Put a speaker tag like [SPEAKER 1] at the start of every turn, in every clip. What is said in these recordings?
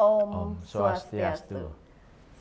[SPEAKER 1] Om
[SPEAKER 2] Om Swastiastu.
[SPEAKER 1] Swastiastu.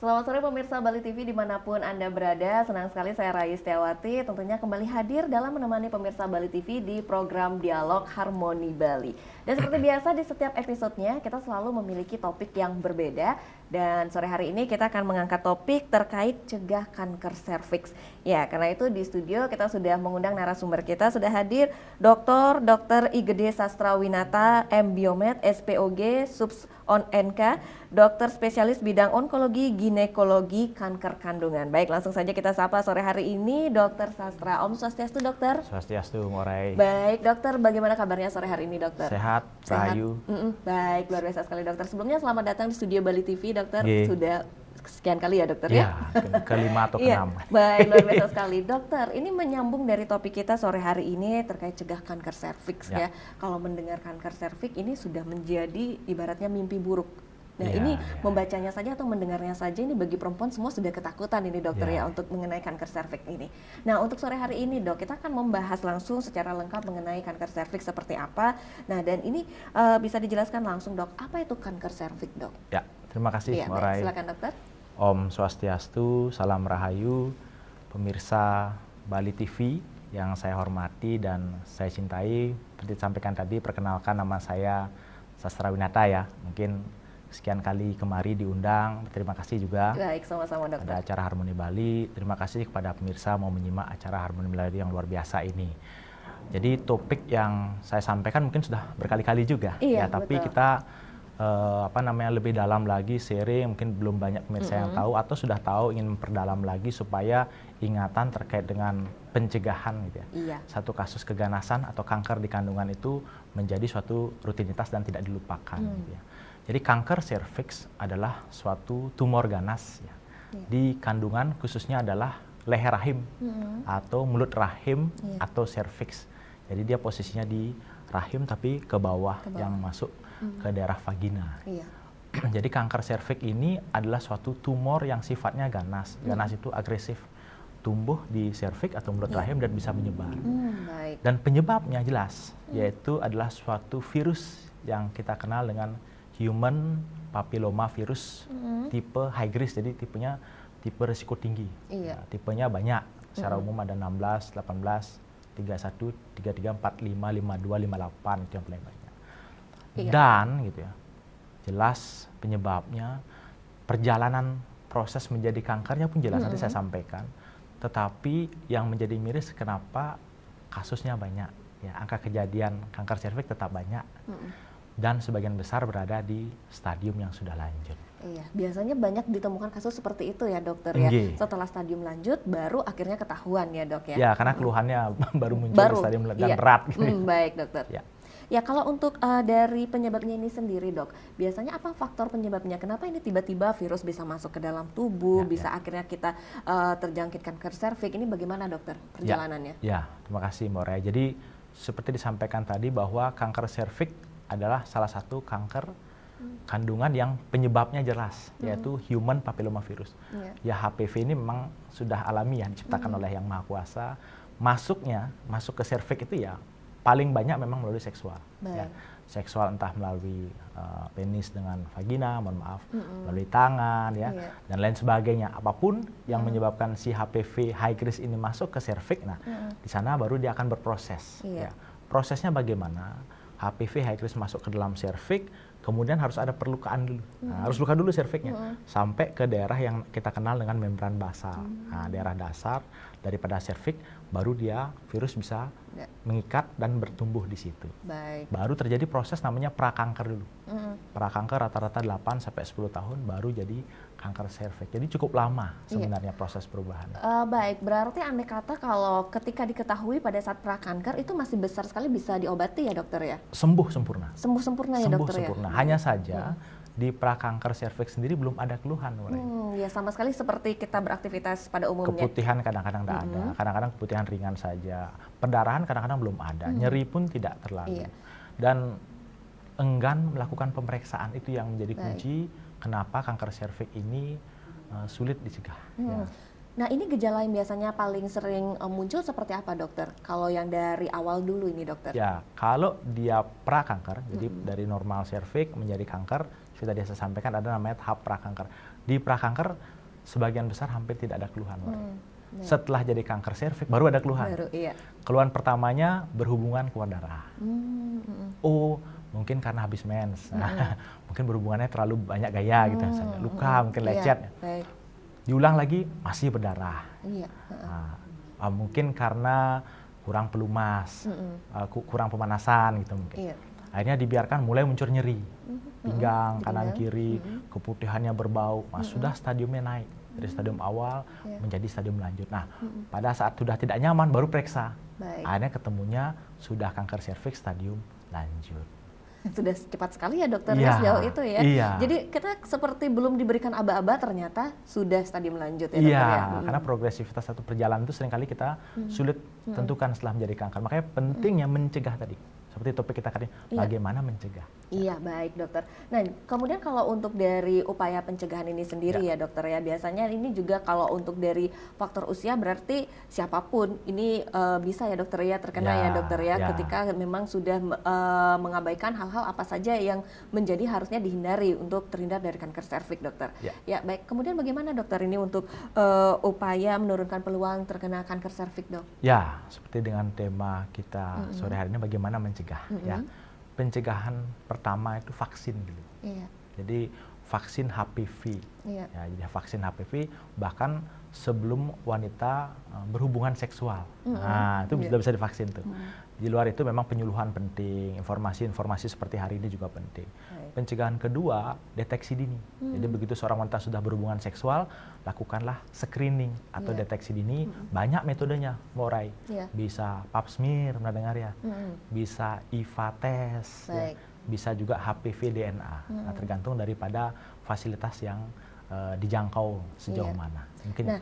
[SPEAKER 1] Selamat sore pemirsa Bali TV dimanapun Anda berada. Senang sekali saya Rai Setiawati tentunya kembali hadir dalam menemani pemirsa Bali TV di program Dialog Harmoni Bali. Dan seperti biasa di setiap episodenya kita selalu memiliki topik yang berbeda. Dan sore hari ini kita akan mengangkat topik terkait cegah kanker serviks. Ya, karena itu di studio kita sudah mengundang narasumber kita, sudah hadir Dr. Igede Sastrawinata, M. Biomed, SPOG, Subs on NK, dokter spesialis bidang onkologi, ginekologi, kanker kandungan. Baik, langsung saja kita sapa sore hari ini Dokter Sastra. Om Swastiastu, dokter.
[SPEAKER 2] Swastiastu, Morai.
[SPEAKER 1] Baik, dokter, bagaimana kabarnya sore hari ini, dokter?
[SPEAKER 2] Sehat, Rahayu.
[SPEAKER 1] Baik, luar biasa sekali, dokter. Sebelumnya selamat datang di studio Bali TV, dokter.
[SPEAKER 2] Ye.
[SPEAKER 1] Sudah sekian kali ya, dokter
[SPEAKER 2] Ya, kelima atau keenam.
[SPEAKER 1] Baik, luar biasa sekali, dokter. Ini menyambung dari topik kita sore hari ini terkait cegah kanker serviks ya. Kalau mendengar kanker serviks ini sudah menjadi ibaratnya mimpi buruk. Nah, ini membacanya saja atau mendengarnya saja ini bagi perempuan semua sudah ketakutan ini, dokter ya, untuk mengenai kanker serviks ini. Nah, untuk sore hari ini, dok, kita akan membahas langsung secara lengkap mengenai kanker serviks seperti apa. Nah, dan ini bisa dijelaskan langsung, dok, apa itu kanker serviks, dok?
[SPEAKER 2] Ya, terima kasih, Morai.
[SPEAKER 1] Silakan, dokter.
[SPEAKER 2] Om Swastiastu, salam Rahayu, pemirsa Bali TV yang saya hormati dan saya cintai. Seperti disampaikan tadi, perkenalkan nama saya Sastrawinata ya. Mungkin sekian kali kemari diundang. Terima kasih juga.
[SPEAKER 1] Baik, sama-sama, dokter.
[SPEAKER 2] Ada acara Harmoni Bali. Terima kasih kepada pemirsa mau menyimak acara Harmoni Bali yang luar biasa ini. Jadi topik yang saya sampaikan mungkin sudah berkali-kali juga.
[SPEAKER 1] Iya,
[SPEAKER 2] ya, tapi
[SPEAKER 1] betul.
[SPEAKER 2] kita lebih dalam lagi sharing, mungkin belum banyak pemirsa yang tahu atau sudah tahu, ingin memperdalam lagi supaya ingatan terkait dengan pencegahan gitu ya.
[SPEAKER 1] Iya.
[SPEAKER 2] Satu kasus keganasan atau kanker di kandungan itu menjadi suatu rutinitas dan tidak dilupakan gitu ya. Jadi kanker serviks adalah suatu tumor ganas ya. Di kandungan, khususnya adalah leher rahim atau mulut rahim atau serviks. Jadi dia posisinya di rahim tapi ke bawah, yang masuk ke daerah vagina.
[SPEAKER 1] Iya.
[SPEAKER 2] Jadi kanker serviks ini adalah suatu tumor yang sifatnya ganas. Ganas itu agresif, tumbuh di serviks atau mulut rahim dan bisa menyebar.
[SPEAKER 1] Baik.
[SPEAKER 2] Dan penyebabnya jelas, yaitu adalah suatu virus yang kita kenal dengan human papilloma virus tipe high risk. Jadi tipenya tipe risiko tinggi.
[SPEAKER 1] Iya.
[SPEAKER 2] Tipenya banyak. Secara umum ada 16, 18, 31, 33, 45, 52, 58 itu yang paling banyak.
[SPEAKER 1] Iya.
[SPEAKER 2] Dan gitu ya, jelas penyebabnya, perjalanan proses menjadi kankernya pun jelas nanti saya sampaikan. Tetapi yang menjadi miris kenapa kasusnya banyak, ya, angka kejadian kanker serviks tetap banyak. Dan sebagian besar berada di stadium yang sudah lanjut.
[SPEAKER 1] Iya, biasanya banyak ditemukan kasus seperti itu ya, dokter ya. Setelah stadium lanjut baru akhirnya ketahuan ya, dok ya.
[SPEAKER 2] Ya, karena keluhannya baru muncul di stadium dan berat. Gitu.
[SPEAKER 1] Baik, dokter.
[SPEAKER 2] Ya.
[SPEAKER 1] Ya, kalau untuk dari penyebabnya ini sendiri, dok, biasanya apa faktor penyebabnya? Kenapa ini tiba-tiba virus bisa masuk ke dalam tubuh, bisa akhirnya kita terjangkit kanker serviks? Ini bagaimana, dokter, perjalanannya?
[SPEAKER 2] Ya, terima kasih, Morai. Jadi seperti disampaikan tadi bahwa kanker serviks adalah salah satu kanker kandungan yang penyebabnya jelas, yaitu human papilloma virus. Ya, HPV ini memang sudah alamiah diciptakan oleh Yang Maha Kuasa. Masuk ke serviks itu ya paling banyak memang melalui seksual. Ya, seksual entah melalui penis dengan vagina, mohon maaf, melalui tangan ya, dan lain sebagainya. Apapun yang menyebabkan si HPV high risk ini masuk ke serviks, nah di sana baru dia akan berproses. Ya. Prosesnya bagaimana? HPV high risk masuk ke dalam serviks, kemudian harus ada perlukaan dulu. Nah, harus luka dulu serviksnya sampai ke daerah yang kita kenal dengan membran basal. Nah, daerah dasar daripada serviks, baru dia virus bisa mengikat dan bertumbuh di situ.
[SPEAKER 1] Baik.
[SPEAKER 2] Baru terjadi proses namanya prakanker dulu. Prakanker rata-rata 8 sampai 10 tahun baru jadi kanker serviks. Jadi cukup lama sebenarnya proses perubahan.
[SPEAKER 1] Baik, berarti andai kata kalau ketika diketahui pada saat prakanker itu masih besar sekali bisa diobati ya, dokter ya?
[SPEAKER 2] Sembuh sempurna.
[SPEAKER 1] Sembuh sempurna ya, dokter ya?
[SPEAKER 2] Sembuh sempurna. Hanya saja di prakanker serviks sendiri belum ada keluhan.
[SPEAKER 1] Ya, sama sekali seperti kita beraktivitas pada umumnya.
[SPEAKER 2] Keputihan kadang-kadang tidak ada, kadang-kadang keputihan ringan saja. Perdarahan kadang-kadang belum ada, nyeri pun tidak terlalu. Dan enggan melakukan pemeriksaan itu yang menjadi kunci kenapa kanker serviks ini sulit dicegah.
[SPEAKER 1] Nah, ini gejala yang biasanya paling sering muncul seperti apa, dokter? Kalau yang dari awal dulu ini, dokter?
[SPEAKER 2] Ya, kalau dia prakanker, jadi dari normal serviks menjadi kanker, sudah saya sampaikan ada namanya tahap prakanker. Di prakanker, sebagian besar hampir tidak ada keluhan. Setelah jadi kanker serviks, baru ada keluhan.
[SPEAKER 1] Iya.
[SPEAKER 2] Keluhan pertamanya berhubungan keluar darah. Oh, mungkin karena habis mens. Mungkin berhubungannya terlalu banyak gaya gitu, misalnya luka, mungkin lecet.
[SPEAKER 1] Baik.
[SPEAKER 2] Diulang lagi, masih berdarah.
[SPEAKER 1] Iya.
[SPEAKER 2] Mungkin karena kurang pelumas, kurang pemanasan gitu mungkin.
[SPEAKER 1] Iya.
[SPEAKER 2] Akhirnya dibiarkan mulai muncul nyeri, pinggang, kanan kiri, keputihannya berbau. Sudah stadiumnya naik dari stadium awal menjadi stadium lanjut. Nah, pada saat sudah tidak nyaman baru periksa. Akhirnya ketemunya sudah kanker serviks stadium lanjut.
[SPEAKER 1] Sudah cepat sekali ya, dokter, sejauh itu ya.
[SPEAKER 2] Iya.
[SPEAKER 1] Jadi kita seperti belum diberikan aba-aba, ternyata sudah stadium lanjut ya, dokter ya.
[SPEAKER 2] Karena progresivitas satu perjalanan itu seringkali kita sulit tentukan setelah menjadi kanker. Makanya pentingnya mencegah tadi. Seperti topik kita tadi, bagaimana mencegah.
[SPEAKER 1] Iya, baik, dokter. Nah, kemudian kalau untuk dari upaya pencegahan ini sendiri ya, dokter ya, biasanya ini juga kalau untuk dari faktor usia berarti siapapun ini bisa ya, dokter ya, terkena ya, dokter ya, ketika memang sudah mengabaikan hal-hal apa saja yang menjadi harusnya dihindari untuk terhindar dari kanker serviks, dokter. Ya, baik. Kemudian bagaimana, dokter, ini untuk upaya menurunkan peluang terkena kanker serviks, dok?
[SPEAKER 2] Ya, seperti dengan tema kita sore hari ini, bagaimana mencegah. Ya, pencegahan pertama itu vaksin dulu. Jadi vaksin HPV. Ya, jadi vaksin HPV bahkan sebelum wanita berhubungan seksual. Nah, itu bisa divaksin tuh. Di luar itu memang penyuluhan penting, informasi-informasi seperti hari ini juga penting. Pencegahan kedua, deteksi dini. Jadi begitu seorang wanita sudah berhubungan seksual, lakukanlah screening atau deteksi dini. Banyak metodenya, Mbak Rai. Bisa pap smear, pernah dengar ya? Bisa IVA test, bisa juga HPV DNA. Nah, tergantung daripada fasilitas yang dijangkau sejauh mana. Mungkin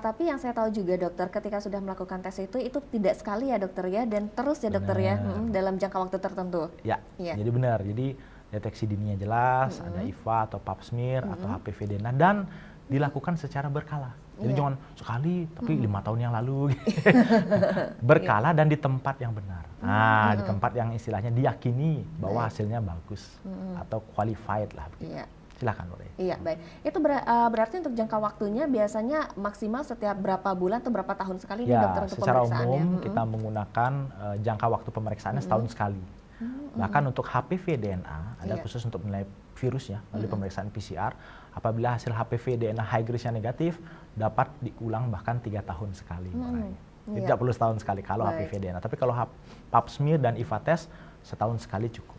[SPEAKER 1] tapi yang saya tahu juga, dokter, ketika sudah melakukan tes itu tidak sekali ya, dokter ya, dan terus ya, dokter ya, dalam jangka waktu tertentu. Jadi benar. Jadi deteksi dininya jelas, ada IVA atau pap smear atau HPV DNA, dan dilakukan secara berkala. Jadi jangan sekali tapi 5 tahun yang lalu. Berkala dan di tempat yang benar. Di tempat yang istilahnya diyakini bahwa hasilnya bagus atau qualified lah. Silakan, boleh. Iya, baik. Itu berarti untuk jangka waktunya biasanya maksimal setiap berapa bulan atau berapa tahun sekali nih, dokter, untuk
[SPEAKER 2] secara
[SPEAKER 1] pemeriksaannya?
[SPEAKER 2] umum kita menggunakan jangka waktu pemeriksaannya setahun sekali. Bahkan untuk HPV DNA ada khusus untuk menilai virusnya melalui pemeriksaan PCR. Apabila hasil HPV DNA high risk yang negatif, dapat diulang bahkan 3 tahun sekali. Jadi tidak perlu setahun sekali kalau HPV DNA. Tapi kalau pap smear dan IVA test setahun sekali cukup.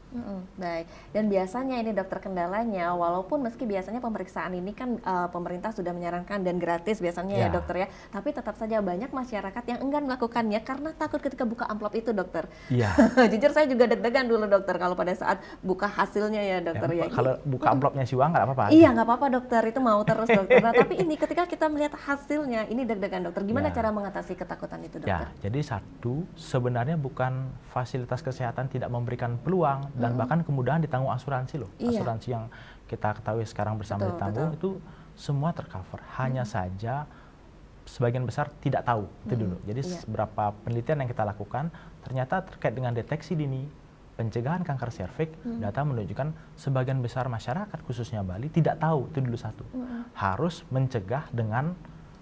[SPEAKER 1] Baik, dan biasanya ini, dokter, kendalanya walaupun meski biasanya pemeriksaan ini kan pemerintah sudah menyarankan dan gratis biasanya ya, dokter ya, tapi tetap saja banyak masyarakat yang enggan melakukannya karena takut ketika buka amplop itu, dokter. Jujur saya juga deg-degan dulu, dokter, kalau pada saat buka hasilnya ya, dokter ya.
[SPEAKER 2] Kalau buka amplopnya si uang nggak apa-apa?
[SPEAKER 1] Iya, nggak apa-apa, dokter, itu mau terus, dokter. Nah, tapi ini ketika kita melihat hasilnya ini deg-degan, dokter. Gimana cara mengatasi ketakutan itu, dokter?
[SPEAKER 2] Jadi satu, sebenarnya bukan fasilitas kesehatan tidak memberikan peluang dan bahkan kemudahan ditanggung asuransi loh. Asuransi yang kita ketahui sekarang bersama ditanggung itu semua tercover. Hanya saja sebagian besar tidak tahu itu dulu. Jadi beberapa penelitian yang kita lakukan ternyata terkait dengan deteksi dini pencegahan kanker serviks, data menunjukkan sebagian besar masyarakat khususnya Bali tidak tahu itu dulu satu. Harus mencegah dengan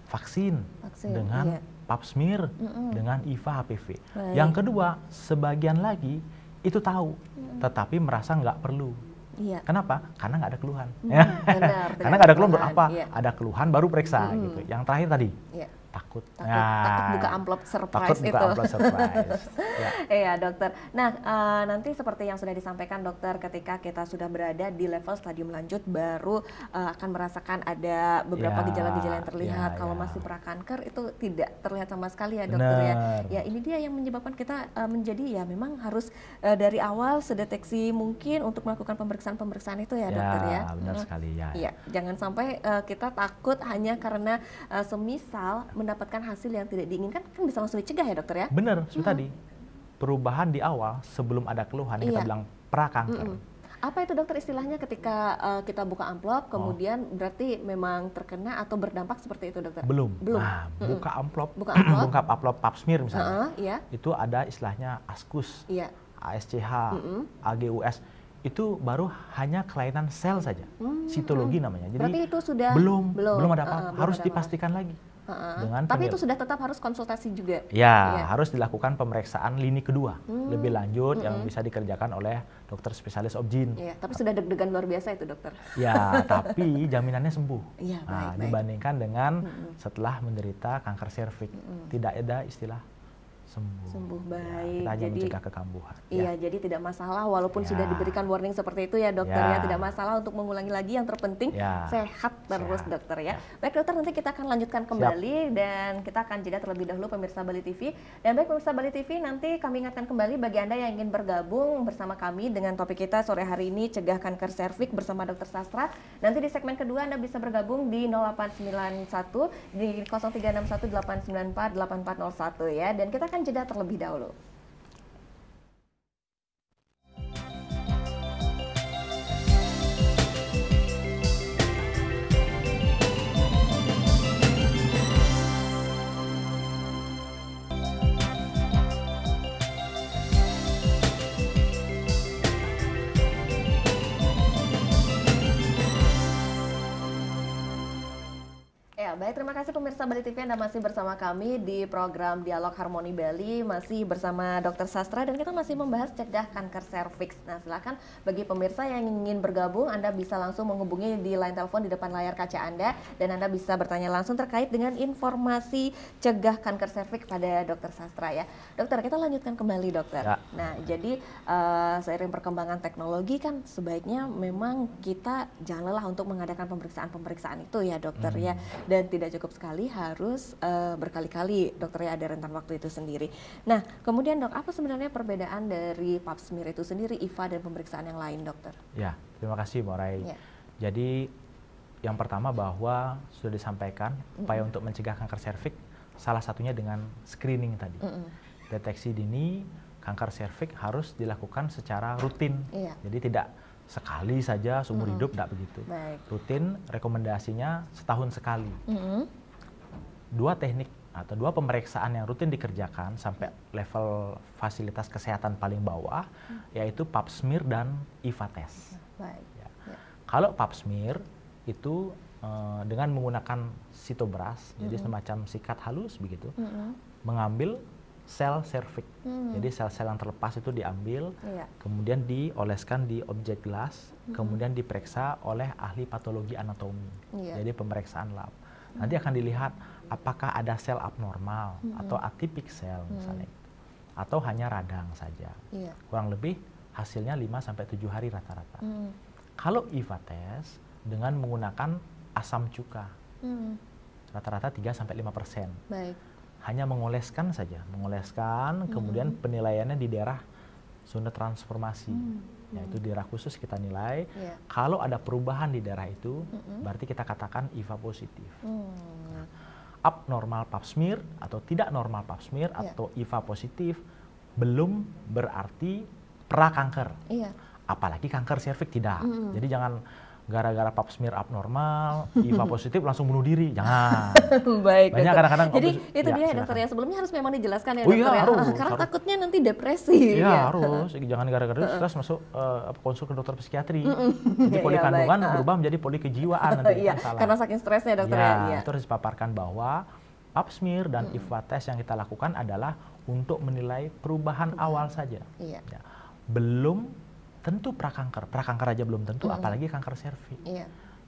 [SPEAKER 2] vaksin. Dengan pap smear, dengan IVA HPV. Yang kedua, sebagian lagi itu tahu, tetapi merasa nggak perlu. Kenapa? Karena nggak ada keluhan. Karena nggak ada keluhan, apa? Ada keluhan baru periksa gitu. Yang terakhir tadi, takut
[SPEAKER 1] buka amplop surprise itu. Iya, dokter. Nah, nanti seperti yang sudah disampaikan, dokter, ketika kita sudah berada di level stadium lanjut baru akan merasakan ada beberapa gejala-gejala yang terlihat. Kalau masih prakanker itu tidak terlihat sama sekali ya, dokter ya. Ya, ini dia yang menyebabkan kita menjadi ya memang harus dari awal sedeteksi mungkin untuk melakukan pemeriksaan itu ya, dokter ya.
[SPEAKER 2] Benar sekali ya.
[SPEAKER 1] Iya, jangan sampai kita takut hanya karena semisal mendapatkan hasil yang tidak diinginkan, kan bisa langsung dicegah ya, dokter ya?
[SPEAKER 2] Benar, seperti tadi. Perubahan di awal sebelum ada keluhan, kita bilang prakanker.
[SPEAKER 1] Apa itu dokter istilahnya ketika kita buka amplop, kemudian berarti memang terkena atau berdampak seperti itu dokter?
[SPEAKER 2] Belum.
[SPEAKER 1] Belum.
[SPEAKER 2] Nah, buka amplop,
[SPEAKER 1] buka
[SPEAKER 2] amplop pap smear misalnya,
[SPEAKER 1] iya.
[SPEAKER 2] itu ada istilahnya ASCUS,
[SPEAKER 1] iya.
[SPEAKER 2] ASCH, AGUS, itu baru hanya kelainan sel saja, sitologi namanya. Jadi
[SPEAKER 1] berarti itu sudah
[SPEAKER 2] belum ada apa-apa, harus
[SPEAKER 1] ada
[SPEAKER 2] dipastikan lagi.
[SPEAKER 1] Tapi itu sudah tetap harus konsultasi juga?
[SPEAKER 2] Ya, harus dilakukan pemeriksaan lini kedua, lebih lanjut yang bisa dikerjakan oleh dokter spesialis obgyn.
[SPEAKER 1] Ya, tapi sudah deg-degan luar biasa itu dokter.
[SPEAKER 2] Ya, tapi jaminannya sembuh.
[SPEAKER 1] Ya, baik.
[SPEAKER 2] Dibandingkan dengan setelah menderita kanker serviks, tidak ada istilah sembuh.
[SPEAKER 1] Baik.
[SPEAKER 2] Kita hanya mencegah kekambuhan.
[SPEAKER 1] Iya, jadi tidak masalah walaupun sudah diberikan warning seperti itu ya dokter ya, tidak masalah untuk mengulangi lagi, yang terpenting sehat terus dokter ya. Baik dokter, nanti kita akan lanjutkan kembali dan kita akan jeda terlebih dahulu pemirsa Bali TV. Dan baik pemirsa Bali TV, nanti kami ingatkan kembali bagi Anda yang ingin bergabung bersama kami dengan topik kita sore hari ini, cegah kanker serviks bersama Dokter Sastra. Nanti di segmen kedua Anda bisa bergabung di 0891 di 0361 894 8401 ya, dan kita akan jeda terlebih dahulu. Baik, terima kasih pemirsa Bali TV, Anda masih bersama kami di program Dialog Harmoni Bali, masih bersama Dokter Sastra dan kita masih membahas cegah kanker serviks. Nah, silakan bagi pemirsa yang ingin bergabung, Anda bisa langsung menghubungi di line telepon di depan layar kaca Anda dan Anda bisa bertanya langsung terkait dengan informasi cegah kanker serviks pada Dokter Sastra ya. Dokter, kita lanjutkan kembali dokter. Ya. Nah, jadi seiring perkembangan teknologi kan sebaiknya memang kita jangan lelah untuk mengadakan pemeriksaan itu ya dokter ya. Dan tidak cukup sekali, harus berkali-kali dokter ya, ada rentan waktu itu sendiri. Nah, kemudian dok, apa sebenarnya perbedaan dari pap smear itu sendiri, IVA dan pemeriksaan yang lain dokter? Ya,
[SPEAKER 2] terima kasih Mbak Rai. Jadi yang pertama bahwa sudah disampaikan upaya untuk mencegah kanker serviks salah satunya dengan screening tadi. Deteksi dini kanker serviks harus dilakukan secara rutin. Jadi tidak sekali saja seumur hidup, tidak begitu. Rutin, rekomendasinya setahun sekali. Dua teknik atau dua pemeriksaan yang rutin dikerjakan sampai level fasilitas kesehatan paling bawah, yaitu pap smear dan IVA test. Ya. Kalau pap smear itu dengan menggunakan sitobras, jadi semacam sikat halus begitu, mengambil sel serviks. Jadi sel-sel yang terlepas itu diambil, kemudian dioleskan di objek gelas, kemudian diperiksa oleh ahli patologi anatomi. Jadi pemeriksaan lab. Nanti akan dilihat apakah ada sel abnormal atau atipik sel misalnya itu. Atau hanya radang saja. Kurang lebih hasilnya 5-7 hari rata-rata. Kalau IVA test dengan menggunakan asam cuka. Rata-rata 3-5%. Baik. Hanya mengoleskan saja, kemudian penilaiannya di daerah zona transformasi, yaitu daerah khusus kita nilai. Kalau ada perubahan di daerah itu, berarti kita katakan IVA positif. Nah, abnormal pap smear atau tidak normal pap smear atau IVA positif belum berarti prakanker. Apalagi kanker serviks tidak. Jadi jangan gara-gara pap smear abnormal, IVA positif langsung bunuh diri, jangan.
[SPEAKER 1] Baik.
[SPEAKER 2] Banyak kadang-kadang.
[SPEAKER 1] Jadi itu dia dokter ya, sebelumnya harus memang dijelaskan ya dokter ya. Karena takutnya nanti depresi.
[SPEAKER 2] Iya harus, jangan gara-gara stres masuk konsul ke dokter psikiatri. Jadi poli kandungan berubah menjadi poli kejiwaan nanti.
[SPEAKER 1] Karena saking stresnya dokter ya.
[SPEAKER 2] Itu harus dipaparkan bahwa pap smear dan IVA test yang kita lakukan adalah untuk menilai perubahan awal saja. Belum tentu prakanker aja belum tentu, apalagi kanker serviks.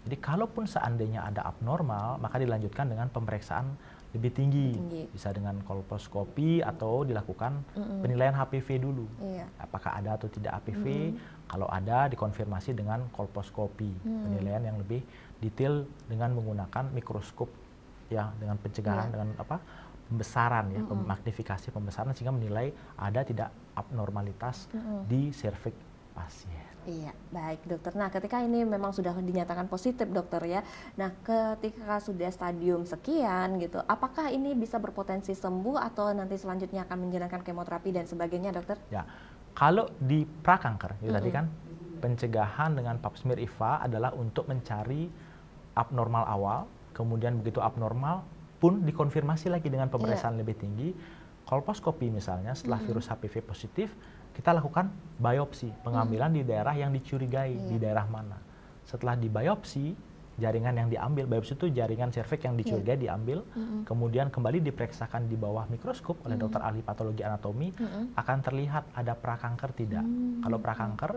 [SPEAKER 2] Jadi kalaupun seandainya ada abnormal, maka dilanjutkan dengan pemeriksaan lebih tinggi. Bisa dengan kolposkopi atau dilakukan penilaian HPV dulu. Apakah ada atau tidak HPV? Kalau ada, dikonfirmasi dengan kolposkopi, penilaian yang lebih detail dengan menggunakan mikroskop, ya, dengan pencegahan dengan pembesaran ya, magnifikasi pembesaran sehingga menilai ada tidak abnormalitas di serviks pasien.
[SPEAKER 1] Iya, baik dokter. Nah, ketika ini memang sudah dinyatakan positif dokter ya. Nah, ketika sudah stadium sekian gitu, apakah ini bisa berpotensi sembuh atau nanti selanjutnya akan menjalankan kemoterapi dan sebagainya dokter?
[SPEAKER 2] Ya, kalau di prakanker, itu tadi kan pencegahan dengan pap smear IVA adalah untuk mencari abnormal awal, kemudian begitu abnormal pun dikonfirmasi lagi dengan pemeriksaan lebih tinggi. Kolposkopi misalnya, setelah virus HPV positif, kita lakukan biopsi, pengambilan di daerah yang dicurigai, di daerah mana. Setelah dibiopsi, jaringan yang diambil, biopsi itu jaringan serviks yang dicurigai diambil, kemudian kembali diperiksakan di bawah mikroskop oleh dokter ahli patologi anatomi, akan terlihat ada prakanker tidak. Kalau prakanker,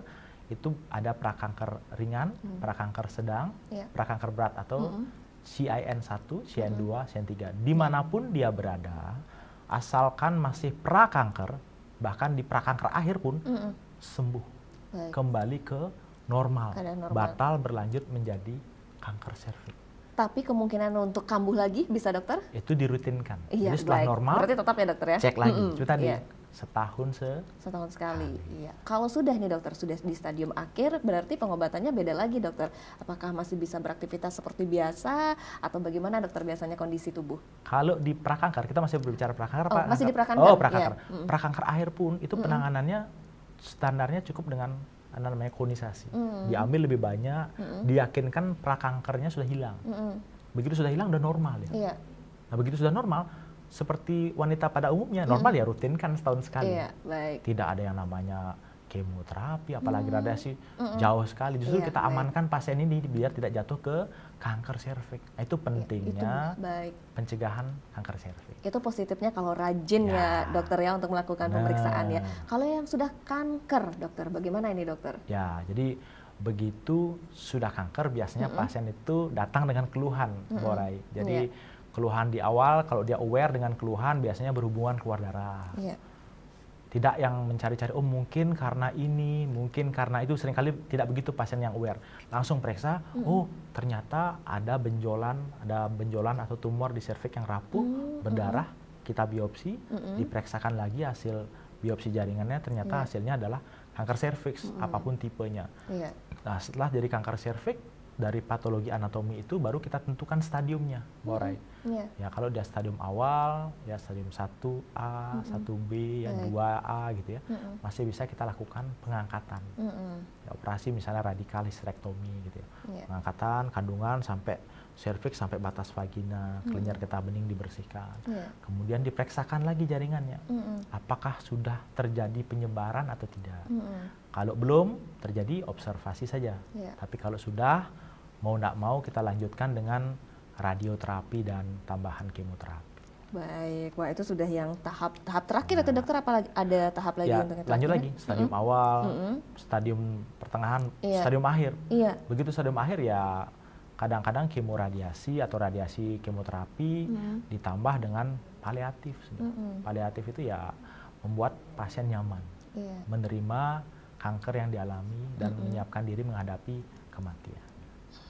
[SPEAKER 2] itu ada prakanker ringan, prakanker sedang, prakanker berat atau CIN1, CIN2, CIN3. Dimanapun dia berada, asalkan masih prakanker, bahkan di prakanker akhir pun sembuh, kembali ke normal, batal berlanjut menjadi kanker serviks.
[SPEAKER 1] Tapi kemungkinan untuk kambuh lagi bisa dokter?
[SPEAKER 2] Itu dirutinkan.
[SPEAKER 1] Iya,
[SPEAKER 2] jadi setelah normal,
[SPEAKER 1] berarti tetap ya dokter ya?
[SPEAKER 2] Cek lagi, itu tadi setahun
[SPEAKER 1] sekali. Iya. Kalau sudah nih dokter, sudah di stadium akhir, berarti pengobatannya beda lagi dokter. Apakah masih bisa beraktivitas seperti biasa atau bagaimana dokter biasanya kondisi tubuh?
[SPEAKER 2] Kalau di prakanker, kita masih berbicara prakanker.
[SPEAKER 1] Masih di prakanker?
[SPEAKER 2] Oh, prakanker. Prakanker akhir pun itu penanganannya standarnya cukup dengan namanya konisasi. Diambil lebih banyak, diyakinkan prakankernya sudah hilang. Begitu sudah hilang, udah normal ya.
[SPEAKER 1] Iya.
[SPEAKER 2] Nah, begitu sudah normal, seperti wanita pada umumnya, normal ya rutin kan setahun sekali.
[SPEAKER 1] Iya, baik.
[SPEAKER 2] Tidak ada yang namanya kemoterapi, apalagi radiasi, jauh sekali. Justru kita amankan pasien ini biar tidak jatuh ke kanker serviks. Nah, itu pentingnya pencegahan kanker serviks.
[SPEAKER 1] Itu positifnya kalau rajin ya dokter ya untuk melakukan pemeriksaan ya. Kalau yang sudah kanker dokter, bagaimana ini dokter?
[SPEAKER 2] Ya, jadi begitu sudah kanker biasanya pasien itu datang dengan keluhan, Borai. Jadi keluhan di awal, kalau dia aware dengan keluhan, biasanya berhubungan keluar darah. Tidak yang mencari-cari, oh mungkin karena ini, mungkin karena itu. Seringkali tidak begitu pasien yang aware. Langsung periksa, oh ternyata ada benjolan atau tumor di serviks yang rapuh, berdarah, kita biopsi, diperiksakan lagi hasil biopsi jaringannya, ternyata hasilnya adalah kanker serviks, apapun tipenya. Nah, setelah jadi kanker serviks, dari patologi anatomi itu baru kita tentukan stadiumnya, Borai. Ya, kalau dia stadium awal, ya stadium 1A, 1B, ya 2A gitu ya, masih bisa kita lakukan pengangkatan. Ya, operasi misalnya radikal histerektomi gitu ya. Pengangkatan kandungan sampai serviks sampai batas vagina, kelenjar getah bening dibersihkan. Kemudian diperiksakan lagi jaringannya. Apakah sudah terjadi penyebaran atau tidak? Kalau belum terjadi, observasi saja. Tapi kalau sudah, mau tidak mau kita lanjutkan dengan radioterapi dan tambahan kemoterapi.
[SPEAKER 1] Baik, wah itu sudah yang tahap terakhir atau dokter, apa ada tahap lagi
[SPEAKER 2] ya,
[SPEAKER 1] untuk yang
[SPEAKER 2] lanjut lagi, stadium awal, stadium pertengahan, stadium akhir. Begitu stadium akhir ya kadang-kadang kemoradiasi atau radiasi kemoterapi ditambah dengan paliatif. Paliatif itu ya membuat pasien nyaman, menerima kanker yang dialami dan menyiapkan diri menghadapi kematian.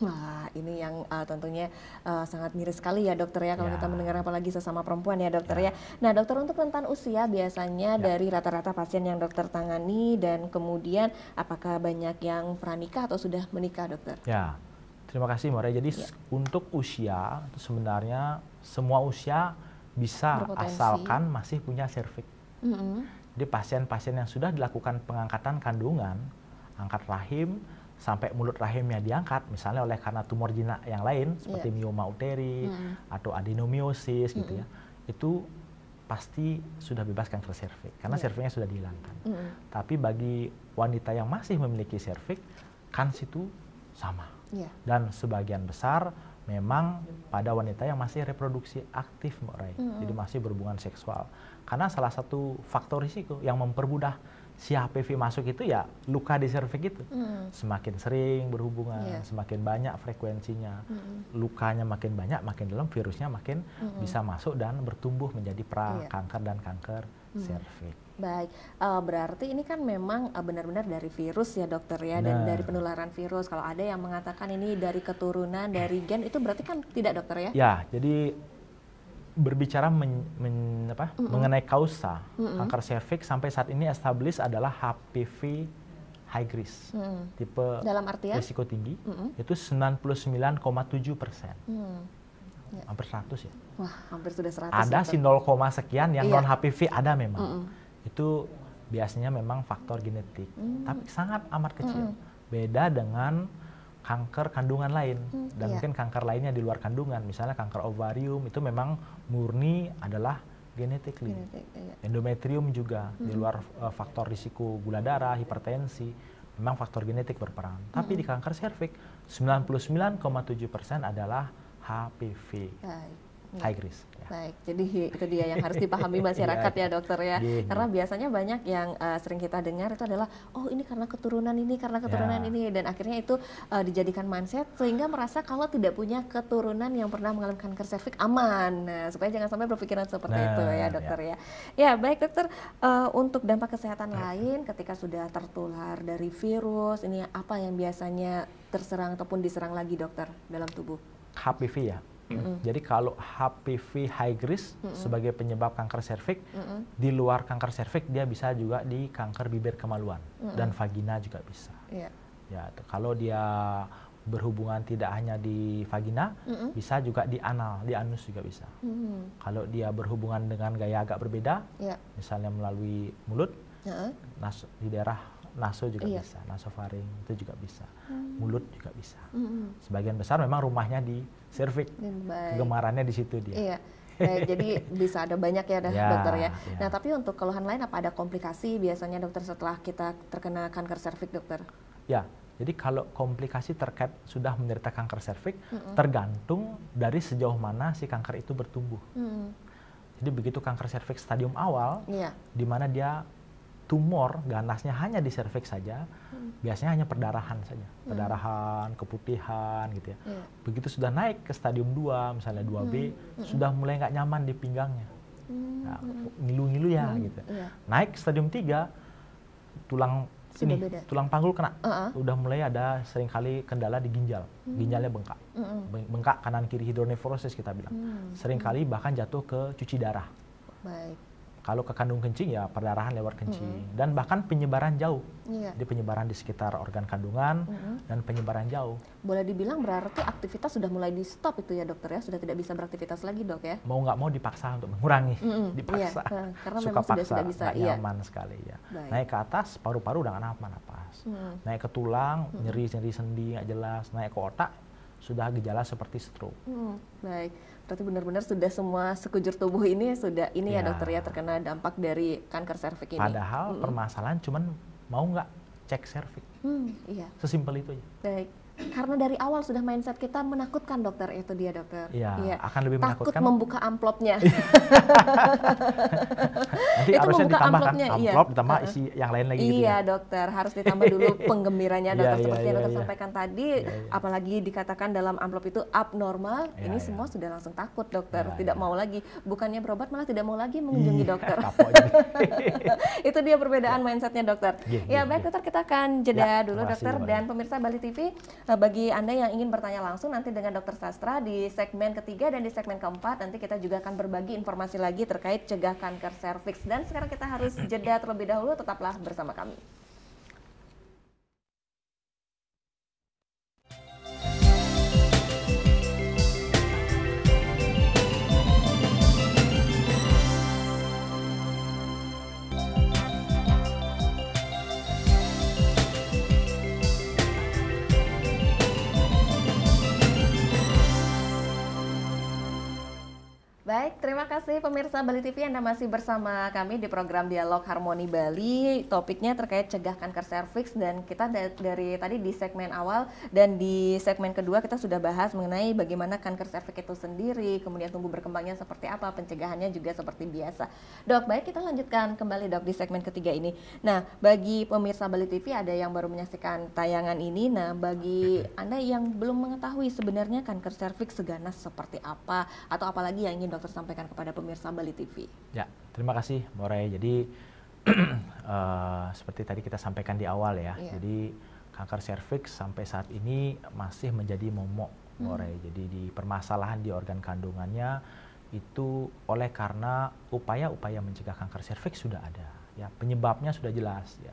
[SPEAKER 1] Wah, ini yang tentunya sangat miris sekali ya dokter ya kalau kita mendengar, apalagi sesama perempuan ya dokter ya. Nah dokter, untuk rentan usia biasanya dari rata-rata pasien yang dokter tangani, dan kemudian apakah banyak yang pranikah atau sudah menikah dokter?
[SPEAKER 2] Ya, terima kasih Moray. Jadi untuk usia itu sebenarnya semua usia bisa asalkan masih punya serviks. Jadi pasien-pasien yang sudah dilakukan pengangkatan kandungan, angkat rahim, sampai mulut rahimnya diangkat, misalnya oleh karena tumor jinak yang lain seperti mioma uteri atau adenomiosis gitu ya, itu pasti sudah bebas kanker serviks karena serviksnya sudah dihilangkan. Tapi bagi wanita yang masih memiliki serviks, kans itu sama. Dan sebagian besar memang pada wanita yang masih reproduksi aktif, Mbak Rai, jadi masih berhubungan seksual. Karena salah satu faktor risiko yang mempermudah si HPV masuk itu ya luka di serviks itu. Semakin sering berhubungan, semakin banyak frekuensinya, lukanya makin banyak, makin dalam, virusnya makin bisa masuk dan bertumbuh menjadi prakanker dan kanker serviks.
[SPEAKER 1] Baik, berarti ini kan memang benar-benar dari virus ya dokter ya, dan dari penularan virus. Kalau ada yang mengatakan ini dari keturunan, dari gen, itu berarti kan tidak dokter ya?
[SPEAKER 2] Ya, jadi berbicara mengenai kausa kanker serviks sampai saat ini established adalah HPV high risk, tipe
[SPEAKER 1] dalam artian
[SPEAKER 2] risiko tinggi, itu 99,7%. Hampir 100 ya.
[SPEAKER 1] Wah, hampir sudah 100.
[SPEAKER 2] Ada si 0, sekian yang non HPV, ada memang. Itu biasanya memang faktor genetik, tapi sangat amat kecil. Beda dengan kanker kandungan lain, dan
[SPEAKER 1] iya.
[SPEAKER 2] mungkin kanker lainnya di luar kandungan, misalnya kanker ovarium itu memang murni adalah genetically.
[SPEAKER 1] Iya.
[SPEAKER 2] Endometrium juga di luar faktor risiko gula darah, hipertensi, memang faktor genetik berperan. Tapi di kanker serviks 99,7% adalah HPV, high risk.
[SPEAKER 1] Baik, jadi itu dia yang harus dipahami masyarakat ya dokter ya. Karena biasanya banyak yang sering kita dengar itu adalah, oh ini karena keturunan ini, dan akhirnya itu dijadikan mindset sehingga merasa kalau tidak punya keturunan yang pernah mengalami kanker serviks aman. Nah, supaya jangan sampai berpikiran seperti itu ya dokter ya. Ya baik dokter, untuk dampak kesehatan lain ketika sudah tertular dari virus, ini apa yang biasanya terserang ataupun diserang lagi dokter dalam tubuh?
[SPEAKER 2] HPV ya. Jadi kalau HPV high risk sebagai penyebab kanker serviks, di luar kanker serviks dia bisa juga di kanker bibir kemaluan dan vagina juga bisa. Ya, kalau dia berhubungan tidak hanya di vagina, bisa juga di anal, di anus juga bisa. Kalau dia berhubungan dengan gaya agak berbeda, misalnya melalui mulut, di daerah naso juga bisa, nasofaring itu juga bisa, mulut juga bisa. Sebagian besar memang rumahnya di serviks, kegemarannya di situ dia.
[SPEAKER 1] Iya. Baik, jadi bisa ada banyak ya dokter ya. Nah tapi untuk keluhan lain apa ada komplikasi biasanya dokter setelah kita terkena kanker serviks dokter?
[SPEAKER 2] Ya, jadi kalau komplikasi terkait sudah menderita kanker serviks tergantung dari sejauh mana si kanker itu bertumbuh. Jadi begitu kanker serviks stadium awal, di mana dia tumor ganasnya hanya di serviks saja, biasanya hanya perdarahan saja, perdarahan, keputihan gitu ya. Begitu sudah naik ke stadium 2, misalnya 2B, sudah mulai nggak nyaman di pinggangnya, nah, ngilu-ngilu ya gitu. Naik ke stadium 3, tulang panggul kena, udah mulai ada seringkali kendala di ginjal, ginjalnya bengkak, bengkak kanan kiri, hidronefrosis kita bilang, seringkali bahkan jatuh ke cuci darah. Kalau ke kandung kencing ya perdarahan lewat kencing, dan bahkan penyebaran jauh, jadi penyebaran di sekitar organ kandungan dan penyebaran jauh.
[SPEAKER 1] Boleh dibilang berarti aktivitas sudah mulai di stop itu ya dokter ya, sudah tidak bisa beraktivitas lagi dok ya?
[SPEAKER 2] Mau nggak mau dipaksa untuk mengurangi, dipaksa,
[SPEAKER 1] karena
[SPEAKER 2] suka
[SPEAKER 1] memang
[SPEAKER 2] paksa,
[SPEAKER 1] sudah bisa,
[SPEAKER 2] nyaman sekali ya. Naik ke atas paru-paru udah nggak napas, naik ke tulang nyeri sendi nggak jelas, naik ke otak sudah gejala seperti stroke.
[SPEAKER 1] Baik, berarti benar-benar sudah semua sekujur tubuh ini sudah ini ya dokter ya terkena dampak dari kanker serviks ini.
[SPEAKER 2] Padahal permasalahan cuman mau nggak cek serviks. Sesimpel itu aja.
[SPEAKER 1] Baik. Karena dari awal sudah mindset kita menakutkan dokter, itu dia dokter.
[SPEAKER 2] Iya, akan lebih menakutkan.
[SPEAKER 1] Takut membuka amplopnya.
[SPEAKER 2] Nanti
[SPEAKER 1] itu
[SPEAKER 2] harusnya
[SPEAKER 1] membuka
[SPEAKER 2] ditambahkan
[SPEAKER 1] amplopnya,
[SPEAKER 2] amplop ditambah isi yang lain lagi gitu ya.
[SPEAKER 1] Dokter, harus ditambah dulu penggembiranya dokter seperti yang dokter sampaikan tadi. Apalagi dikatakan dalam amplop itu abnormal, ini semua sudah langsung takut dokter, tidak mau lagi. Bukannya berobat malah tidak mau lagi mengunjungi dokter. Itu dia perbedaan mindsetnya dokter. Baik dokter, kita akan jeda dulu dokter, dan pemirsa Bali TV, bagi Anda yang ingin bertanya langsung nanti dengan Dokter Sastra di segmen ketiga dan di segmen keempat, nanti kita juga akan berbagi informasi lagi terkait cegah kanker serviks. Dan sekarang kita harus jeda terlebih dahulu, tetaplah bersama kami. Baik, terima kasih pemirsa Bali TV, Anda masih bersama kami di program Dialog Harmoni Bali. Topiknya terkait cegah kanker serviks, dan kita dari tadi di segmen awal dan di segmen kedua kita sudah bahas mengenai bagaimana kanker serviks itu sendiri, kemudian tumbuh berkembangnya seperti apa, pencegahannya juga seperti biasa. Dok, baik, kita lanjutkan kembali dok di segmen ketiga ini. Nah, bagi pemirsa Bali TV ada yang baru menyaksikan tayangan ini, nah bagi Anda yang belum mengetahui sebenarnya kanker serviks seganas seperti apa, atau apalagi yang ingin dokter sampaikan kepada pemirsa Bali TV.
[SPEAKER 2] Ya, terima kasih Mbak Ray. Jadi seperti tadi kita sampaikan di awal ya, jadi kanker serviks sampai saat ini masih menjadi momok Mbak Ray. Jadi di permasalahan di organ kandungannya itu oleh karena upaya-upaya mencegah kanker serviks sudah ada, ya penyebabnya sudah jelas ya.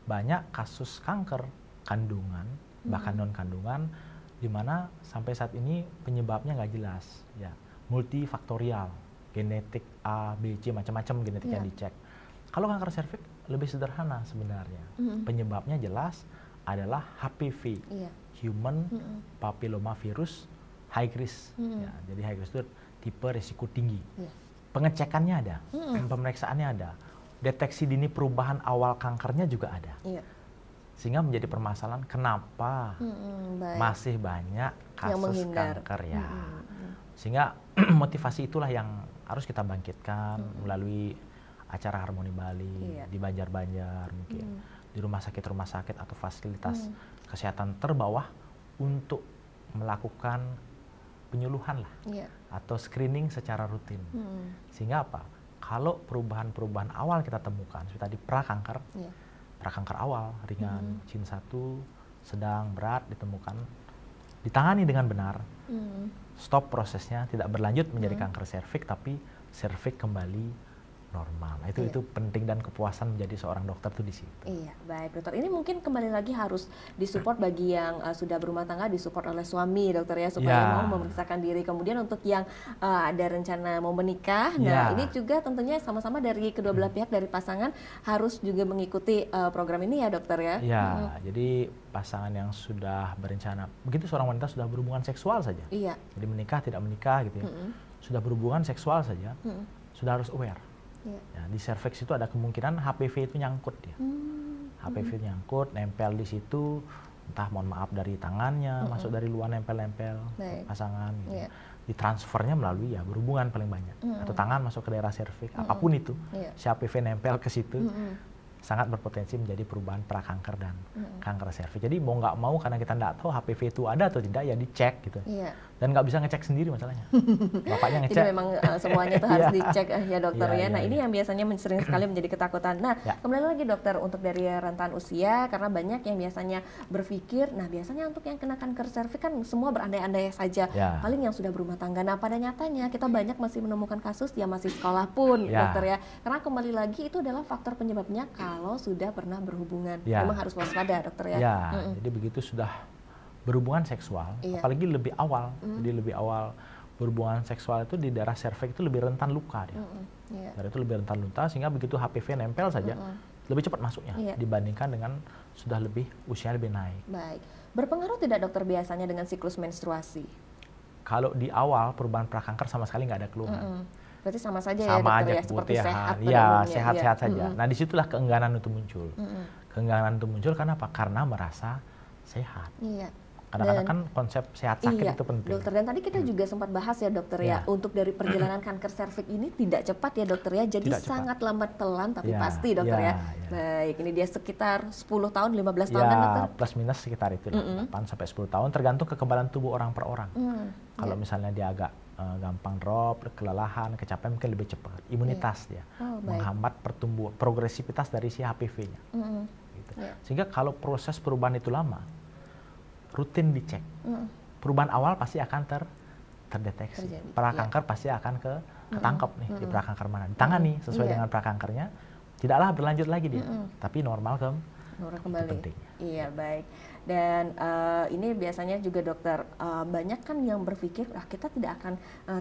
[SPEAKER 2] Banyak kasus kanker kandungan bahkan non kandungan di mana sampai saat ini penyebabnya nggak jelas ya. Multifaktorial, genetik A, B, C, macam-macam genetik yang dicek. Kalau kanker serviks lebih sederhana sebenarnya. Penyebabnya jelas, adalah HPV, Human Papillomavirus High Risk. Ya, jadi high risk itu tipe risiko tinggi. Pengecekannya ada, pemeriksaannya ada, deteksi dini perubahan awal kankernya juga ada. Sehingga menjadi permasalahan kenapa masih banyak kasus kanker ya. Sehingga motivasi itulah yang harus kita bangkitkan melalui acara Harmoni Bali di Banjar-Banjar mungkin, di rumah sakit atau fasilitas kesehatan terbawah untuk melakukan penyuluhan lah atau screening secara rutin. Sehingga apa? Kalau perubahan-perubahan awal kita temukan, seperti tadi prakanker, prakanker awal, ringan, CIN 1, sedang, berat ditemukan, ditangani dengan benar, stop prosesnya, tidak berlanjut menjadi kanker serviks, tapi serviks kembali normal. Itu penting dan kepuasan menjadi seorang dokter tuh di situ.
[SPEAKER 1] Iya, baik dokter. Ini mungkin kembali lagi harus disupport bagi yang sudah berumah tangga, disupport oleh suami dokter ya, supaya mau memeriksakan diri. Kemudian untuk yang ada rencana mau menikah, nah ini juga tentunya sama-sama dari kedua belah pihak, dari pasangan harus juga mengikuti program ini ya dokter ya.
[SPEAKER 2] Iya, jadi pasangan yang sudah berencana, begitu seorang wanita sudah berhubungan seksual saja, jadi menikah tidak menikah gitu ya, sudah berhubungan seksual saja, sudah harus aware. Ya, di serviks itu ada kemungkinan HPV itu nyangkut dia. HPV nyangkut, nempel di situ, entah mohon maaf dari tangannya, masuk dari luar nempel-nempel pasangan gitu. Ditransfernya melalui ya berhubungan paling banyak. Atau tangan masuk ke daerah serviks, apapun itu, si HPV nempel ke situ, sangat berpotensi menjadi perubahan prakanker dan kanker serviks. Jadi mau nggak mau karena kita nggak tahu HPV itu ada atau tidak, ya dicek gitu. Dan nggak bisa ngecek sendiri masalahnya. Bapaknya ngecek.
[SPEAKER 1] Jadi memang semuanya itu harus dicek ya dokter ya. Nah ini yang biasanya sering sekali menjadi ketakutan. Nah kembali lagi dokter, untuk dari rentan usia, karena banyak yang biasanya berpikir, nah biasanya untuk yang kena kanker serviks kan semua berandai-andai saja. Paling yang sudah berumah tangga. Nah pada nyatanya kita banyak masih menemukan kasus yang masih sekolah pun dokter ya. Karena kembali lagi itu adalah faktor penyebabnya kalau sudah pernah berhubungan. Memang harus waspada dokter ya.
[SPEAKER 2] Jadi begitu sudah berhubungan seksual, apalagi lebih awal, jadi lebih awal berhubungan seksual itu di daerah serviks itu lebih rentan luka dia. Dari itu lebih rentan luka, sehingga begitu HPV nempel saja lebih cepat masuknya dibandingkan dengan sudah lebih usia lebih naik.
[SPEAKER 1] Baik, berpengaruh tidak dokter biasanya dengan siklus menstruasi?
[SPEAKER 2] Kalau di awal perubahan prakanker sama sekali nggak ada keluhan.
[SPEAKER 1] Berarti sama saja ya dokter ya, seperti sehat pada
[SPEAKER 2] ya,
[SPEAKER 1] umumnya.
[SPEAKER 2] Sehat-sehat saja. Nah disitulah keengganan itu muncul. Keengganan itu muncul karena apa? Karena merasa sehat. Kadang-kadang kan konsep sehat sakit itu penting.
[SPEAKER 1] Dokter, dan tadi kita juga sempat bahas ya dokter ya, untuk dari perjalanan kanker serviks ini tidak cepat ya dokter ya, jadi sangat lambat pelan tapi pasti dokter ya. Baik, ini dia sekitar 10 tahun, 15 tahun kan dokter?
[SPEAKER 2] Plus minus sekitar itu, 8 sampai 10 tahun, tergantung kekebalan tubuh orang per orang. Kalau misalnya dia agak gampang drop, kelelahan, kecapean, mungkin lebih cepat. Imunitas dia menghambat pertumbuhan, progresivitas dari si HPV-nya. Gitu. Sehingga kalau proses perubahan itu lama, rutin dicek. Perubahan awal pasti akan terdeteksi. Prakanker pasti akan ketangkep nih di prakanker mana. Ditangani sesuai dengan prakankernya, tidaklah berlanjut lagi dia, tapi normal kembali.
[SPEAKER 1] Iya, baik. Dan ini biasanya juga dokter, banyak kan yang berpikir kita tidak akan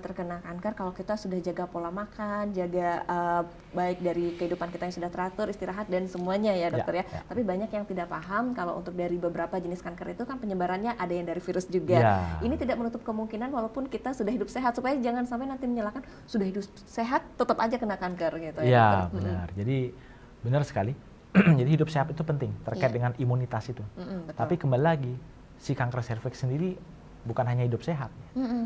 [SPEAKER 1] terkena kanker kalau kita sudah jaga pola makan, jaga baik dari kehidupan kita yang sudah teratur, istirahat dan semuanya ya dokter ya. Tapi banyak yang tidak paham kalau untuk dari beberapa jenis kanker itu kan penyebarannya ada yang dari virus juga. Ini tidak menutup kemungkinan walaupun kita sudah hidup sehat, supaya jangan sampai nanti menyalahkan sudah hidup sehat tetap aja kena kanker gitu ya.
[SPEAKER 2] Iya, benar. Jadi benar sekali. Jadi hidup sehat itu penting terkait dengan imunitas itu. Tapi kembali lagi, si kanker serviks sendiri bukan hanya hidup sehat,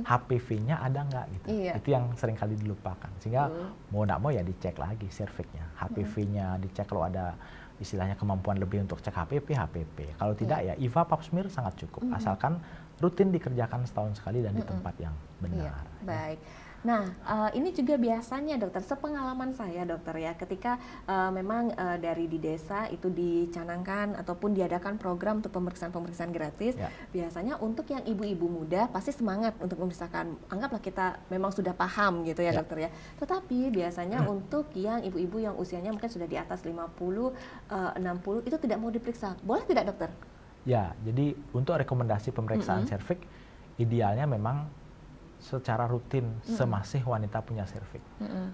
[SPEAKER 2] HPV-nya ada nggak gitu. Itu yang sering kali dilupakan. Sehingga mau nggak mau ya dicek lagi serviksnya, HPV-nya dicek, kalau ada istilahnya kemampuan lebih untuk cek HPV. Kalau tidak ya IVA Pap smear sangat cukup, asalkan rutin dikerjakan setahun sekali dan di tempat yang benar.
[SPEAKER 1] Baik. Nah, ini juga biasanya dokter, sepengalaman saya dokter ya, ketika memang dari di desa itu dicanangkan ataupun diadakan program untuk pemeriksaan gratis, biasanya untuk yang ibu-ibu muda pasti semangat untuk memeriksakan, anggaplah kita memang sudah paham gitu ya dokter ya. Tetapi biasanya untuk yang ibu-ibu yang usianya mungkin sudah di atas 50, 60 itu tidak mau diperiksa. Boleh tidak dokter?
[SPEAKER 2] Ya, jadi untuk rekomendasi pemeriksaan serviks idealnya memang secara rutin semasih wanita punya serviks.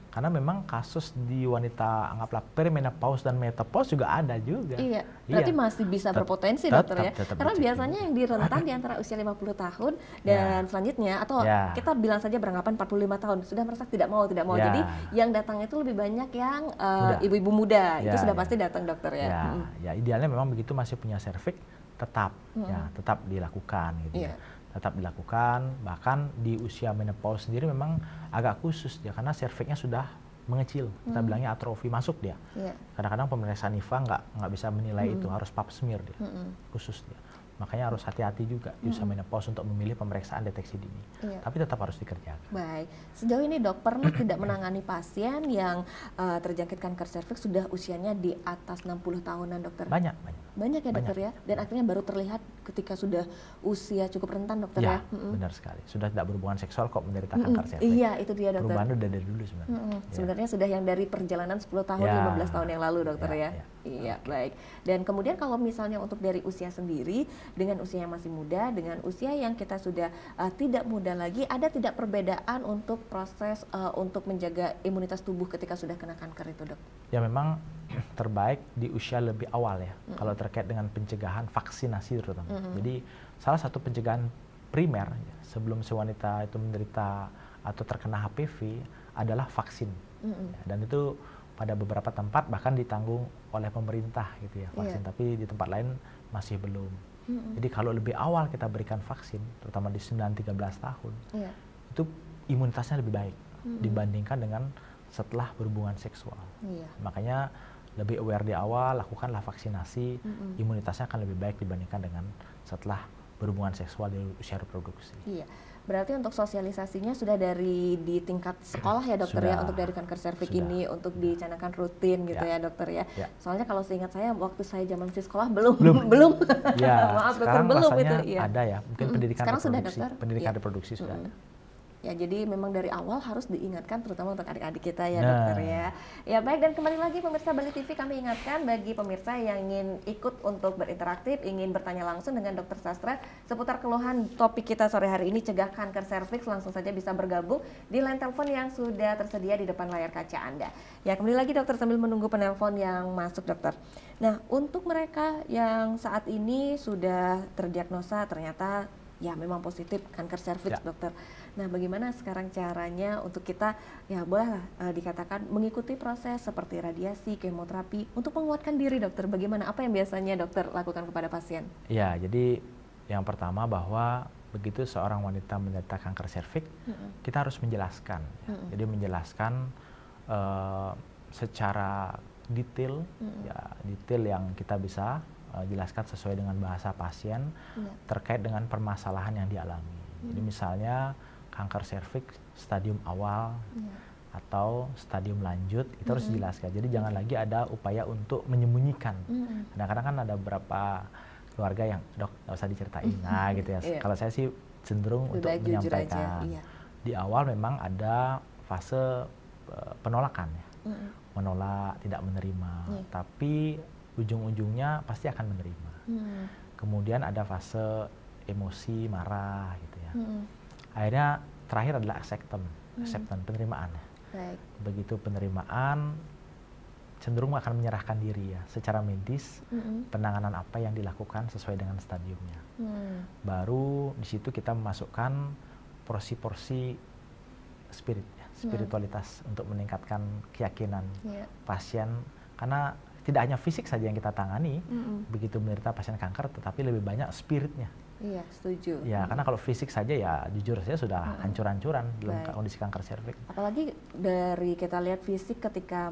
[SPEAKER 2] Karena memang kasus di wanita anggaplah perimenopause dan menopause juga ada juga.
[SPEAKER 1] Iya, berarti masih bisa berpotensi dokter ya. Karena biasanya yang di rentan di antara usia 50 tahun dan selanjutnya atau kita bilang saja beranggapan 45 tahun sudah merasa tidak mau. Jadi yang datang itu lebih banyak yang ibu-ibu muda. Itu sudah pasti datang dokter ya.
[SPEAKER 2] Ya idealnya memang begitu masih punya serviks tetap tetap dilakukan gitu ya. Tetap dilakukan, bahkan di usia menopause sendiri memang agak khusus dia karena serviksnya sudah mengecil, kita bilangnya atrofi masuk dia. Kadang-kadang pemeriksaan IVA nggak bisa menilai itu, harus pap smear dia, khusus dia. Makanya harus hati-hati juga di usia menopause untuk memilih pemeriksaan deteksi dini. Tapi tetap harus dikerjakan.
[SPEAKER 1] Baik, sejauh ini dok pernah tidak menangani pasien yang terjangkit kanker serviks sudah usianya di atas 60 tahunan dokter?
[SPEAKER 2] Banyak
[SPEAKER 1] ya dokter ya, dan akhirnya baru terlihat ketika sudah usia cukup rentan dokter ya?
[SPEAKER 2] Benar sekali, sudah tidak berhubungan seksual kok menderita kanker serviks.
[SPEAKER 1] Iya itu dia dokter.
[SPEAKER 2] Perubahan udah dari dulu sebenarnya.
[SPEAKER 1] Sebenarnya sudah yang dari perjalanan 10 tahun, 15 tahun yang lalu dokter ya. Iya, baik. Dan kemudian kalau misalnya untuk dari usia sendiri, dengan usia yang masih muda, dengan usia yang kita sudah tidak muda lagi, ada tidak perbedaan untuk proses untuk menjaga imunitas tubuh ketika sudah kena kanker itu dok?
[SPEAKER 2] Ya memang terbaik di usia lebih awal ya, kalau terkait dengan pencegahan vaksinasi terutama. Jadi salah satu pencegahan primer ya, sebelum si wanita itu menderita atau terkena HPV adalah vaksin. Dan itu pada beberapa tempat bahkan ditanggung oleh pemerintah gitu ya vaksin, tapi di tempat lain masih belum. Jadi kalau lebih awal kita berikan vaksin, terutama di 9-13 tahun, itu imunitasnya lebih baik dibandingkan dengan setelah berhubungan seksual. Makanya lebih aware di awal, lakukanlah vaksinasi, imunitasnya akan lebih baik dibandingkan dengan setelah berhubungan seksual di usia reproduksi.
[SPEAKER 1] Berarti untuk sosialisasinya sudah dari di tingkat sekolah ya dokter ya, untuk dari kanker serviks ini untuk dicanangkan rutin gitu ya dokter ya. Soalnya kalau seingat saya waktu saya zaman masih sekolah belum. Maaf dokter, belum itu.
[SPEAKER 2] Ada ya, mungkin pendidikan
[SPEAKER 1] sekarang
[SPEAKER 2] reproduksi.
[SPEAKER 1] Sudah, dokter?
[SPEAKER 2] Pendidikan reproduksi sudah ada.
[SPEAKER 1] Ya, jadi memang dari awal harus diingatkan terutama untuk adik-adik kita ya dokter ya. Ya baik, dan kembali lagi pemirsa Bali TV, kami ingatkan bagi pemirsa yang ingin ikut untuk berinteraktif, ingin bertanya langsung dengan Dokter Sastra seputar keluhan topik kita sore hari ini, cegah kanker serviks, langsung saja bisa bergabung di line telepon yang sudah tersedia di depan layar kaca Anda. Ya kembali lagi dokter sambil menunggu penelpon yang masuk dokter. Nah untuk mereka yang saat ini sudah terdiagnosa ternyata ya memang positif kanker serviks dokter. Nah bagaimana sekarang caranya untuk kita ya bolehlah dikatakan mengikuti proses seperti radiasi, kemoterapi untuk menguatkan diri dokter. Bagaimana, apa yang biasanya dokter lakukan kepada pasien?
[SPEAKER 2] Ya jadi yang pertama bahwa begitu seorang wanita menderita kanker serviks, kita harus menjelaskan. Jadi menjelaskan secara detail, detail yang kita bisa jelaskan sesuai dengan bahasa pasien terkait dengan permasalahan yang dialami. Jadi misalnya kanker serviks stadium awal atau stadium lanjut itu harus dijelaskan. Jadi jangan lagi ada upaya untuk menyembunyikan. Kadang-kadang kan ada beberapa keluarga yang dok nggak usah diceritain, gitu ya. Kalau saya sih cenderung untuk menyampaikan. Di awal memang ada fase penolakan ya, menolak, tidak menerima, tapi ujung-ujungnya pasti akan menerima. Kemudian ada fase emosi, marah gitu ya. Akhirnya terakhir adalah acceptance, penerimaan ya. Begitu penerimaan, cenderung akan menyerahkan diri ya, secara medis, penanganan apa yang dilakukan sesuai dengan stadiumnya. Baru di situ kita memasukkan porsi-porsi spirit ya, spiritualitas untuk meningkatkan keyakinan pasien, karena tidak hanya fisik saja yang kita tangani, begitu menderita pasien kanker, tetapi lebih banyak spiritnya.
[SPEAKER 1] Iya, setuju.
[SPEAKER 2] Ya, karena kalau fisik saja ya jujur saja sudah hancur-hancuran dalam kondisi kanker serviks.
[SPEAKER 1] Apalagi dari kita lihat fisik ketika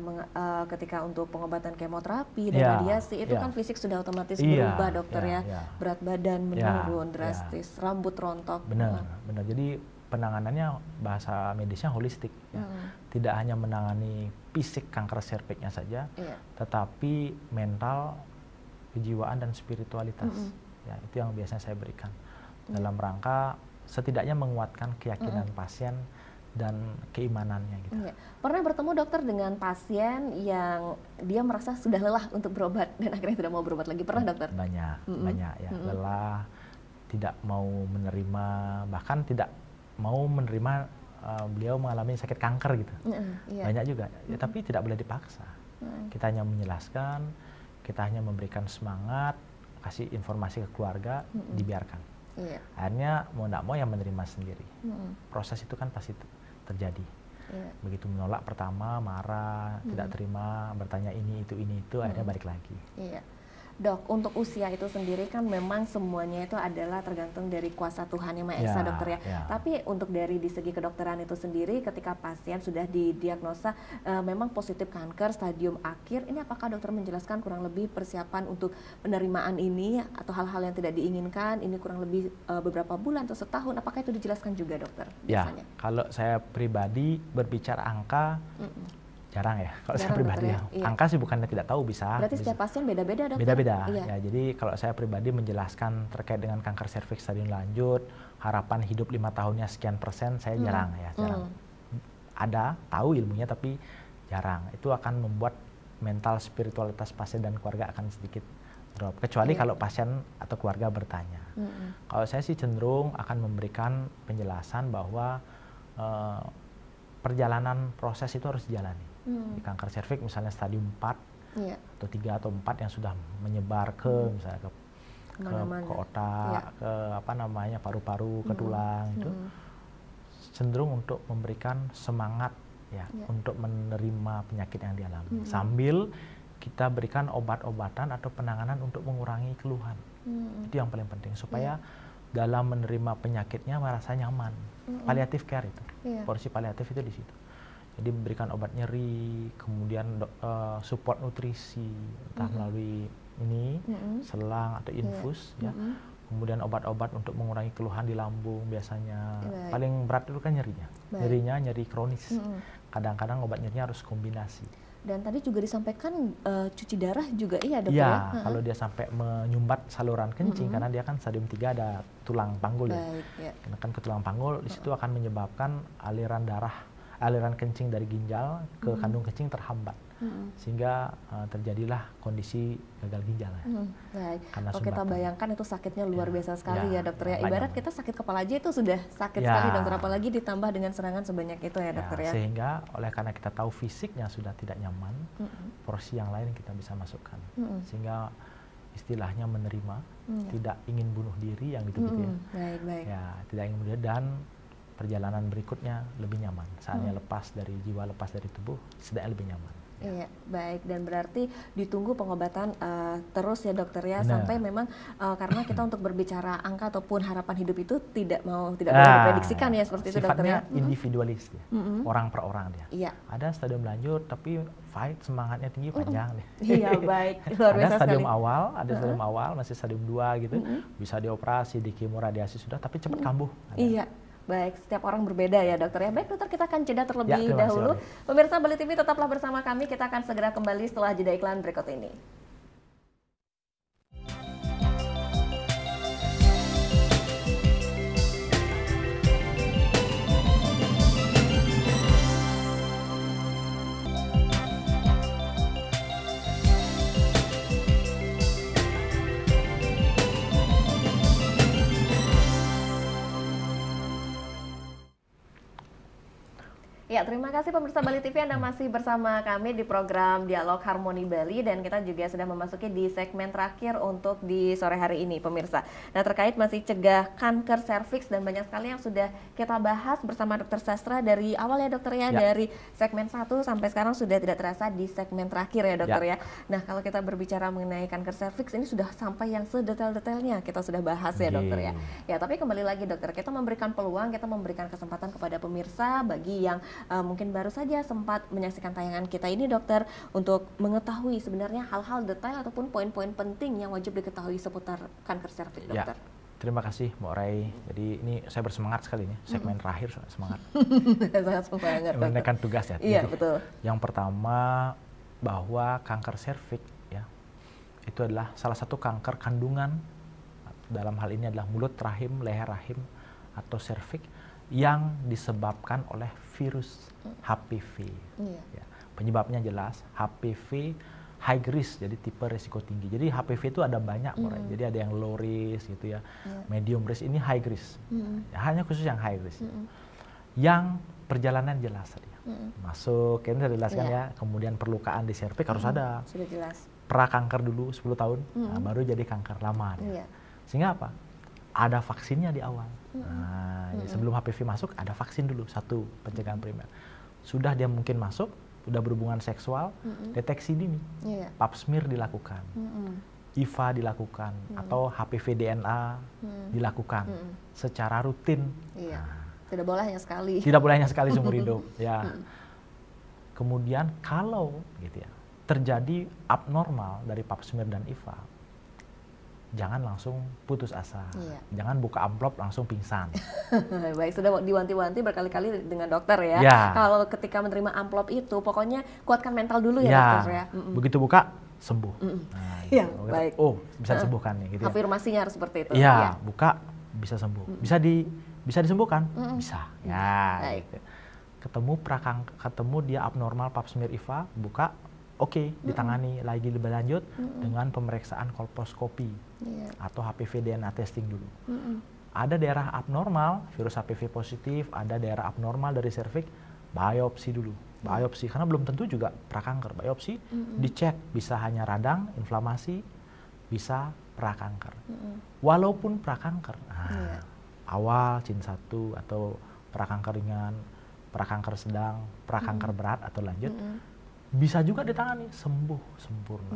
[SPEAKER 1] untuk pengobatan kemoterapi dan radiasi itu kan fisik sudah otomatis berubah dokter ya. Berat badan menurun drastis, rambut rontok.
[SPEAKER 2] Benar. Jadi penanganannya bahasa medisnya holistik ya. Tidak hanya menangani fisik kanker serviksnya saja, tetapi mental, kejiwaan dan spiritualitas. Ya, itu yang biasanya saya berikan dalam rangka setidaknya menguatkan keyakinan pasien dan keimanannya gitu.
[SPEAKER 1] Pernah bertemu dokter dengan pasien yang dia merasa sudah lelah untuk berobat dan akhirnya tidak mau berobat lagi, pernah dokter?
[SPEAKER 2] Banyak ya, lelah, tidak mau menerima, bahkan tidak mau menerima beliau mengalami sakit kanker gitu.
[SPEAKER 1] Iya.
[SPEAKER 2] Banyak juga, ya, tapi tidak boleh dipaksa. Kita hanya menjelaskan, kita hanya memberikan semangat, kasih informasi ke keluarga, dibiarkan.
[SPEAKER 1] Iya.
[SPEAKER 2] Akhirnya mau tidak mau yang menerima sendiri. Proses itu kan pasti terjadi.
[SPEAKER 1] Iya.
[SPEAKER 2] Begitu menolak pertama, marah, tidak terima, bertanya ini itu, akhirnya balik lagi.
[SPEAKER 1] Iya. Dok, untuk usia itu sendiri kan memang semuanya itu adalah tergantung dari kuasa Tuhan Yang Maha Esa, dokter ya. Tapi untuk dari di segi kedokteran itu sendiri, ketika pasien sudah didiagnosa memang positif kanker stadium akhir, ini apakah dokter menjelaskan kurang lebih persiapan untuk penerimaan ini atau hal-hal yang tidak diinginkan, ini kurang lebih beberapa bulan atau setahun, apakah itu dijelaskan juga dokter? Biasanya?
[SPEAKER 2] Ya, kalau saya pribadi berbicara angka, jarang ya kalau saya pribadi ya. Iya. Angka sih bukannya tidak tahu, bisa.
[SPEAKER 1] Berarti setiap pasien beda-beda dokter?
[SPEAKER 2] Beda-beda. Iya. Ya, jadi kalau saya pribadi menjelaskan terkait dengan kanker serviks stadium lanjut, harapan hidup 5 tahunnya sekian %, saya jarang ya, jarang. Ada, tahu ilmunya tapi jarang. Itu akan membuat mental spiritualitas pasien dan keluarga akan sedikit drop. Kecuali kalau pasien atau keluarga bertanya. Kalau saya sih cenderung akan memberikan penjelasan bahwa perjalanan proses itu harus dijalani. Di kanker serviks misalnya stadium 4 atau 3 atau 4 yang sudah menyebar ke misalnya ke otak, ke apa namanya paru-paru, ke tulang, itu cenderung untuk memberikan semangat ya untuk menerima penyakit yang dialami. Sambil kita berikan obat-obatan atau penanganan untuk mengurangi keluhan. Itu yang paling penting supaya dalam menerima penyakitnya merasa nyaman. Palliative care itu. Porsi palliatif itu di situ. Jadi memberikan obat nyeri, kemudian support nutrisi, entah melalui ini, selang atau infus, ya. Kemudian obat-obat untuk mengurangi keluhan di lambung biasanya. Paling berat itu kan nyerinya. Nyerinya nyeri kronis. Kadang-kadang obat nyerinya harus kombinasi.
[SPEAKER 1] Dan tadi juga disampaikan cuci darah juga iya dokter
[SPEAKER 2] ya? Kalau dia sampai menyumbat saluran kencing, karena dia kan stadium 3 ada tulang panggul ya. Karena kan ke tulang panggul, di situ akan menyebabkan aliran kencing dari ginjal ke kandung kencing terhambat, sehingga terjadilah kondisi gagal ginjal.
[SPEAKER 1] Baik. Kalau kita bayangkan itu sakitnya luar biasa sekali ya dokter ya. Ibarat kita sakit kepala aja itu sudah sakit sekali dokter, apalagi ditambah dengan serangan sebanyak itu ya dokter ya.
[SPEAKER 2] Sehingga karena kita tahu fisiknya sudah tidak nyaman, porsi yang lain kita bisa masukkan, sehingga istilahnya menerima, tidak ingin bunuh diri yang gitu-gitu ya.
[SPEAKER 1] Baik.
[SPEAKER 2] Ya, tidak ingin bunuh diri dan perjalanan berikutnya lebih nyaman. Saatnya lepas dari jiwa, lepas dari tubuh, setidaknya lebih nyaman.
[SPEAKER 1] Iya, baik. Dan berarti ditunggu pengobatan terus ya dokter ya, sampai memang karena kita untuk berbicara angka ataupun harapan hidup itu tidak boleh diprediksikan ya seperti itu dokter ya.
[SPEAKER 2] Sifatnya individualis ya, orang per orang dia.
[SPEAKER 1] Iya.
[SPEAKER 2] Ada stadium lanjut tapi fight semangatnya tinggi panjang deh.
[SPEAKER 1] Iya, baik. Luar biasa
[SPEAKER 2] ada stadium
[SPEAKER 1] sekali.
[SPEAKER 2] awal, ada stadium awal masih stadium 2 gitu, bisa dioperasi, di kemo, radiasi sudah, tapi cepat kambuh.
[SPEAKER 1] Iya. Baik, setiap orang berbeda ya dokter ya. Baik dokter, kita akan jeda terlebih dahulu. Pemirsa Bali TV tetaplah bersama kami, kita akan segera kembali setelah jeda iklan berikut ini. Ya, terima kasih pemirsa Bali TV, Anda masih bersama kami di program Dialog Harmoni Bali, dan kita juga sudah memasuki di segmen terakhir untuk di sore hari ini pemirsa. Nah, terkait masih cegah kanker serviks dan banyak sekali yang sudah kita bahas bersama Dokter Sastra dari awal ya dokter ya, dari segmen 1 sampai sekarang sudah tidak terasa di segmen terakhir ya dokter ya. Nah, kalau kita berbicara mengenai kanker serviks ini sudah sampai yang sedetail-detailnya kita sudah bahas ya dokter ya. Ya, tapi kembali lagi dokter, kita memberikan peluang, kita memberikan kesempatan kepada pemirsa bagi yang mungkin baru saja sempat menyaksikan tayangan kita ini dokter, untuk mengetahui sebenarnya hal-hal detail ataupun poin-poin penting yang wajib diketahui seputar kanker serviks dokter.
[SPEAKER 2] Terima kasih Mbak Rai. Jadi ini saya bersemangat sekali nih, segmen terakhir semangat.
[SPEAKER 1] Sangat semangat.
[SPEAKER 2] Menaikkan tugas ya.
[SPEAKER 1] Iya, betul.
[SPEAKER 2] Yang pertama bahwa kanker serviks ya itu adalah salah satu kanker kandungan, dalam hal ini adalah mulut rahim, leher rahim atau serviks, yang disebabkan oleh virus HPV. Ya, penyebabnya jelas, HPV high risk, jadi tipe risiko tinggi. Jadi HPV itu ada banyak, jadi ada yang low risk gitu ya, medium risk, ini high risk. Hanya khusus yang high risk. Yang perjalanan jelas tadi. Masuk, ini saya jelaskan ya, kemudian perlukaan di serviks harus ada.
[SPEAKER 1] Sudah jelas.
[SPEAKER 2] Prakanker dulu 10 tahun, nah, baru jadi kanker lama. Sehingga apa? Ada vaksinnya di awal. Nah, sebelum HPV masuk ada vaksin dulu, satu pencegahan primer. Sudah dia mungkin masuk, sudah berhubungan seksual, deteksi dini, pap smear dilakukan, IVA dilakukan, atau HPV DNA dilakukan secara rutin. Nah,
[SPEAKER 1] tidak boleh hanya sekali.
[SPEAKER 2] Tidak boleh hanya sekali seumur hidup. Ya. Kemudian kalau gitu ya terjadi abnormal dari pap smear dan IVA, jangan langsung putus asa. Jangan buka amplop langsung pingsan.
[SPEAKER 1] Baik, sudah diwanti-wanti berkali-kali dengan dokter ya. Kalau ketika menerima amplop itu, pokoknya kuatkan mental dulu ya dokter ya.
[SPEAKER 2] Begitu buka, sembuh. Nah, gitu.
[SPEAKER 1] Baik.
[SPEAKER 2] Oh, bisa disembuhkan nih. Gitu ya.
[SPEAKER 1] Afirmasinya harus seperti itu.
[SPEAKER 2] Iya, buka, bisa sembuh. Bisa disembuhkan? Bisa. Ya, gitu. Ketemu dia abnormal pap smear IVA, buka, oke, ditangani lagi lebih lanjut dengan pemeriksaan kolposkopi atau HPV DNA testing dulu. Ada daerah abnormal, virus HPV positif, ada daerah abnormal dari serviks, biopsi dulu. Biopsi, karena belum tentu juga prakanker. Biopsi dicek, bisa hanya radang, inflamasi, bisa prakanker. Walaupun prakanker, awal CIN 1 atau prakanker ringan, prakanker sedang, prakanker berat atau lanjut, bisa juga ditangani, sembuh sempurna.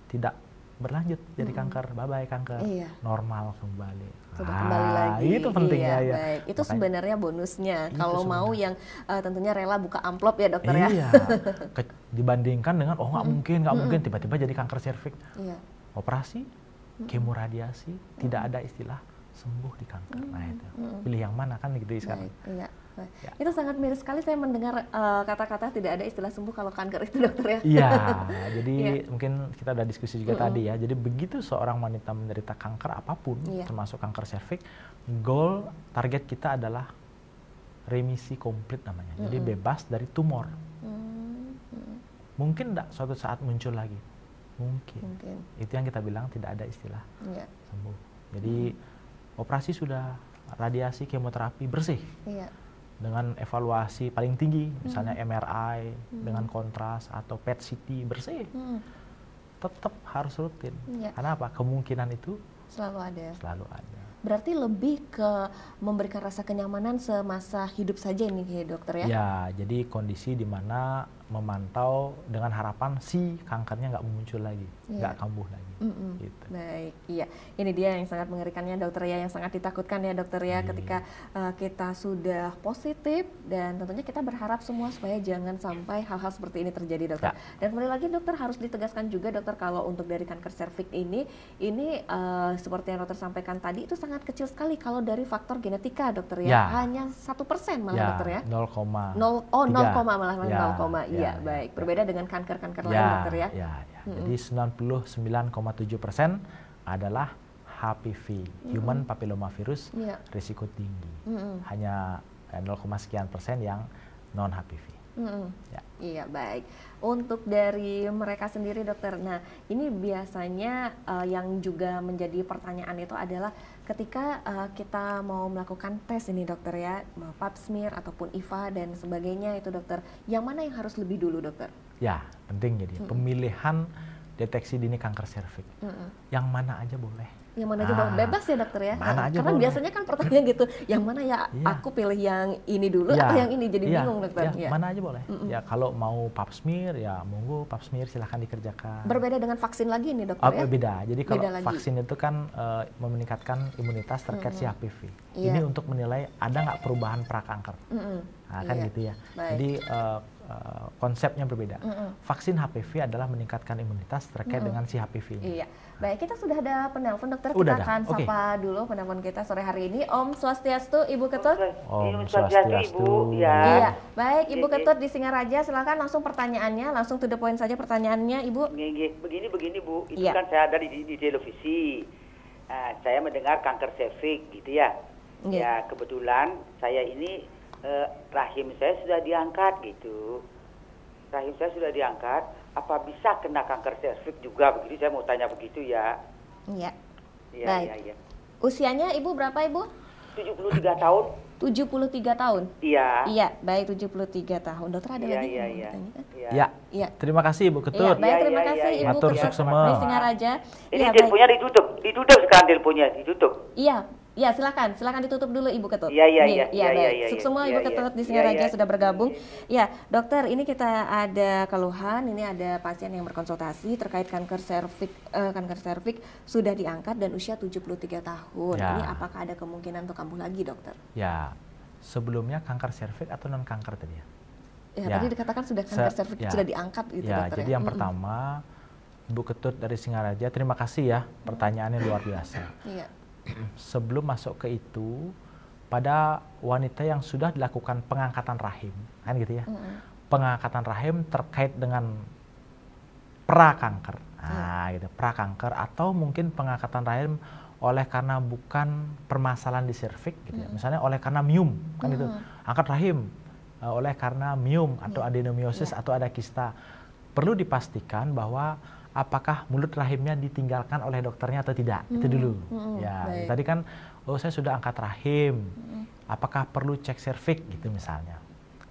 [SPEAKER 2] Tidak berlanjut jadi kanker, bye-bye kanker, normal kembali.
[SPEAKER 1] Sudah kembali lagi.
[SPEAKER 2] Itu pentingnya ya.
[SPEAKER 1] Baik. Itu makanya, sebenarnya bonusnya. Kalau mau yang tentunya rela buka amplop ya dokter ya.
[SPEAKER 2] Dibandingkan dengan nggak mungkin tiba-tiba jadi kanker serviks. Operasi, kemoradiasi, tidak ada istilah sembuh di kanker. Nah itu, pilih yang mana kan gitu sekarang.
[SPEAKER 1] Itu sangat miris sekali saya mendengar kata-kata tidak ada istilah sembuh kalau kanker itu dokter ya.
[SPEAKER 2] Iya, jadi mungkin kita udah diskusi juga tadi ya. Jadi begitu seorang wanita menderita kanker apapun, termasuk kanker serviks, goal target kita adalah remisi komplit namanya. Jadi bebas dari tumor. Mungkin enggak suatu saat muncul lagi? Mungkin. Itu yang kita bilang tidak ada istilah sembuh. Jadi operasi sudah, radiasi, kemoterapi bersih. Dengan evaluasi paling tinggi, misalnya MRI dengan kontras atau PET CT bersih, tetap harus rutin. Karena apa? Kemungkinan itu
[SPEAKER 1] selalu ada.
[SPEAKER 3] berarti lebih ke memberikan rasa kenyamanan semasa hidup saja ini ya dokter ya?
[SPEAKER 2] Ya, jadi kondisi di mana memantau dengan harapan si kankernya nggak muncul lagi, nggak kambuh lagi. Gitu.
[SPEAKER 1] Baik, iya. Ini dia yang sangat mengerikannya dokter ya, yang sangat ditakutkan ya dokter ya, ketika kita sudah positif, dan tentunya kita berharap semua supaya jangan sampai hal-hal seperti ini terjadi dokter. Dan kembali lagi dokter, harus ditegaskan juga dokter, kalau untuk dari kanker serviks ini seperti yang dokter sampaikan tadi, itu sangat kecil sekali kalau dari faktor genetika dokter ya, hanya 1% malah dokter ya.
[SPEAKER 2] 0,
[SPEAKER 1] 0, malah 0, iya baik. Berbeda dengan kanker-kanker lain dokter ya.
[SPEAKER 2] Jadi 99,7% adalah HPV, Human Papillomavirus, risiko tinggi. Hanya 0, sekian persen yang non HPV.
[SPEAKER 1] Iya baik. Untuk dari mereka sendiri dokter, nah ini biasanya yang juga menjadi pertanyaan itu adalah ketika kita mau melakukan tes ini dokter ya, pap smear ataupun IVA dan sebagainya itu dokter, yang mana yang harus lebih dulu dokter?
[SPEAKER 2] Ya penting, jadi pemilihan deteksi dini kanker serviks, yang mana aja boleh.
[SPEAKER 1] Yang mana aja boleh, bebas ya dokter ya?
[SPEAKER 2] Mana aja
[SPEAKER 1] karena
[SPEAKER 2] boleh.
[SPEAKER 1] biasanya kan pertanyaan gitu, yang mana ya aku pilih yang ini dulu atau yang ini, jadi bingung dokter.
[SPEAKER 2] Mana aja boleh. Ya kalau mau pap smear ya monggo pap smear silahkan dikerjakan.
[SPEAKER 1] Berbeda dengan vaksin lagi nih dokter ya?
[SPEAKER 2] Beda, jadi kalau vaksin itu kan meningkatkan imunitas terkait si HPV. Ini untuk menilai ada nggak perubahan prakanker. Nah, kan gitu ya. Jadi konsepnya berbeda. Vaksin HPV adalah meningkatkan imunitas terkait dengan si HPV ini.
[SPEAKER 1] Iya. Baik, kita sudah ada penelpon dokter, kita akan sapa dulu penelpon kita sore hari ini. Om Swastiastu, Ibu Ketut.
[SPEAKER 2] Om Swastiastu.
[SPEAKER 1] Iya. Baik, Ibu Ketut di Singaraja, silakan langsung pertanyaannya, langsung to the point saja pertanyaannya, Ibu.
[SPEAKER 4] Begini Bu, itu kan saya ada di televisi. Saya mendengar kanker serviks gitu ya. Ya kebetulan saya ini rahim saya sudah diangkat gitu. Rahim saya sudah diangkat. apa bisa kena kanker serviks juga begitu? Saya mau tanya begitu ya.
[SPEAKER 1] Iya.
[SPEAKER 4] Iya,
[SPEAKER 1] Baik.
[SPEAKER 4] iya, iya.
[SPEAKER 1] Usianya Ibu berapa, Ibu?
[SPEAKER 4] 73 tahun.
[SPEAKER 1] 73 tahun?
[SPEAKER 4] Iya.
[SPEAKER 1] Iya, baik 73 tahun. Dokter ada lagi yang mau
[SPEAKER 4] Iya.
[SPEAKER 1] ditanyakan?
[SPEAKER 2] Ya,
[SPEAKER 1] Iya.
[SPEAKER 2] terima kasih Ibu
[SPEAKER 1] Iya,
[SPEAKER 2] Ketut.
[SPEAKER 1] baik, terima
[SPEAKER 4] Iya,
[SPEAKER 1] kasih
[SPEAKER 4] iya,
[SPEAKER 1] Ibu
[SPEAKER 2] Matur
[SPEAKER 1] Ketut
[SPEAKER 2] suksema.
[SPEAKER 1] di Singaraja.
[SPEAKER 4] Ini
[SPEAKER 1] Iya, baik.
[SPEAKER 4] teleponnya ditutup sekarang teleponnya ditutup.
[SPEAKER 1] Iya, iya silakan ditutup dulu Ibu Ketut.
[SPEAKER 4] Iya, iya,
[SPEAKER 1] Iya,
[SPEAKER 4] iya,
[SPEAKER 1] baik.
[SPEAKER 4] iya,
[SPEAKER 1] Suksema
[SPEAKER 4] iya,
[SPEAKER 1] Ibu
[SPEAKER 4] iya,
[SPEAKER 1] Ketut di
[SPEAKER 4] iya,
[SPEAKER 1] Singaraja
[SPEAKER 4] iya.
[SPEAKER 1] sudah bergabung. Ya, dokter, ini kita ada keluhan, ini ada pasien yang berkonsultasi terkait kanker serviks sudah diangkat dan usia 73 tahun.
[SPEAKER 2] Ya.
[SPEAKER 1] Ini apakah ada kemungkinan untuk kambuh lagi, dokter?
[SPEAKER 2] Ya, sebelumnya kanker serviks atau non kanker tadi ya?
[SPEAKER 1] Ya,
[SPEAKER 2] Ya.
[SPEAKER 1] tadi dikatakan sudah kanker serviks
[SPEAKER 2] ya.
[SPEAKER 1] sudah diangkat gitu,
[SPEAKER 2] Ya,
[SPEAKER 1] dokter.
[SPEAKER 2] jadi yang pertama, Ibu Ketut dari Singaraja, terima kasih ya, pertanyaannya luar biasa.
[SPEAKER 1] Iya.
[SPEAKER 2] Sebelum masuk ke itu, pada wanita yang sudah dilakukan pengangkatan rahim, kan gitu ya, pengangkatan rahim terkait dengan prakanker, gitu, prakanker atau mungkin pengangkatan rahim oleh karena bukan permasalahan di serviks, gitu ya, misalnya oleh karena miom, kan gitu, angkat rahim oleh karena miom atau adenomiosis atau ada kista, perlu dipastikan bahwa apakah mulut rahimnya ditinggalkan oleh dokternya atau tidak, itu dulu. Ya,
[SPEAKER 1] baik.
[SPEAKER 2] tadi kan, oh saya sudah angkat rahim, apakah perlu cek serviks gitu misalnya.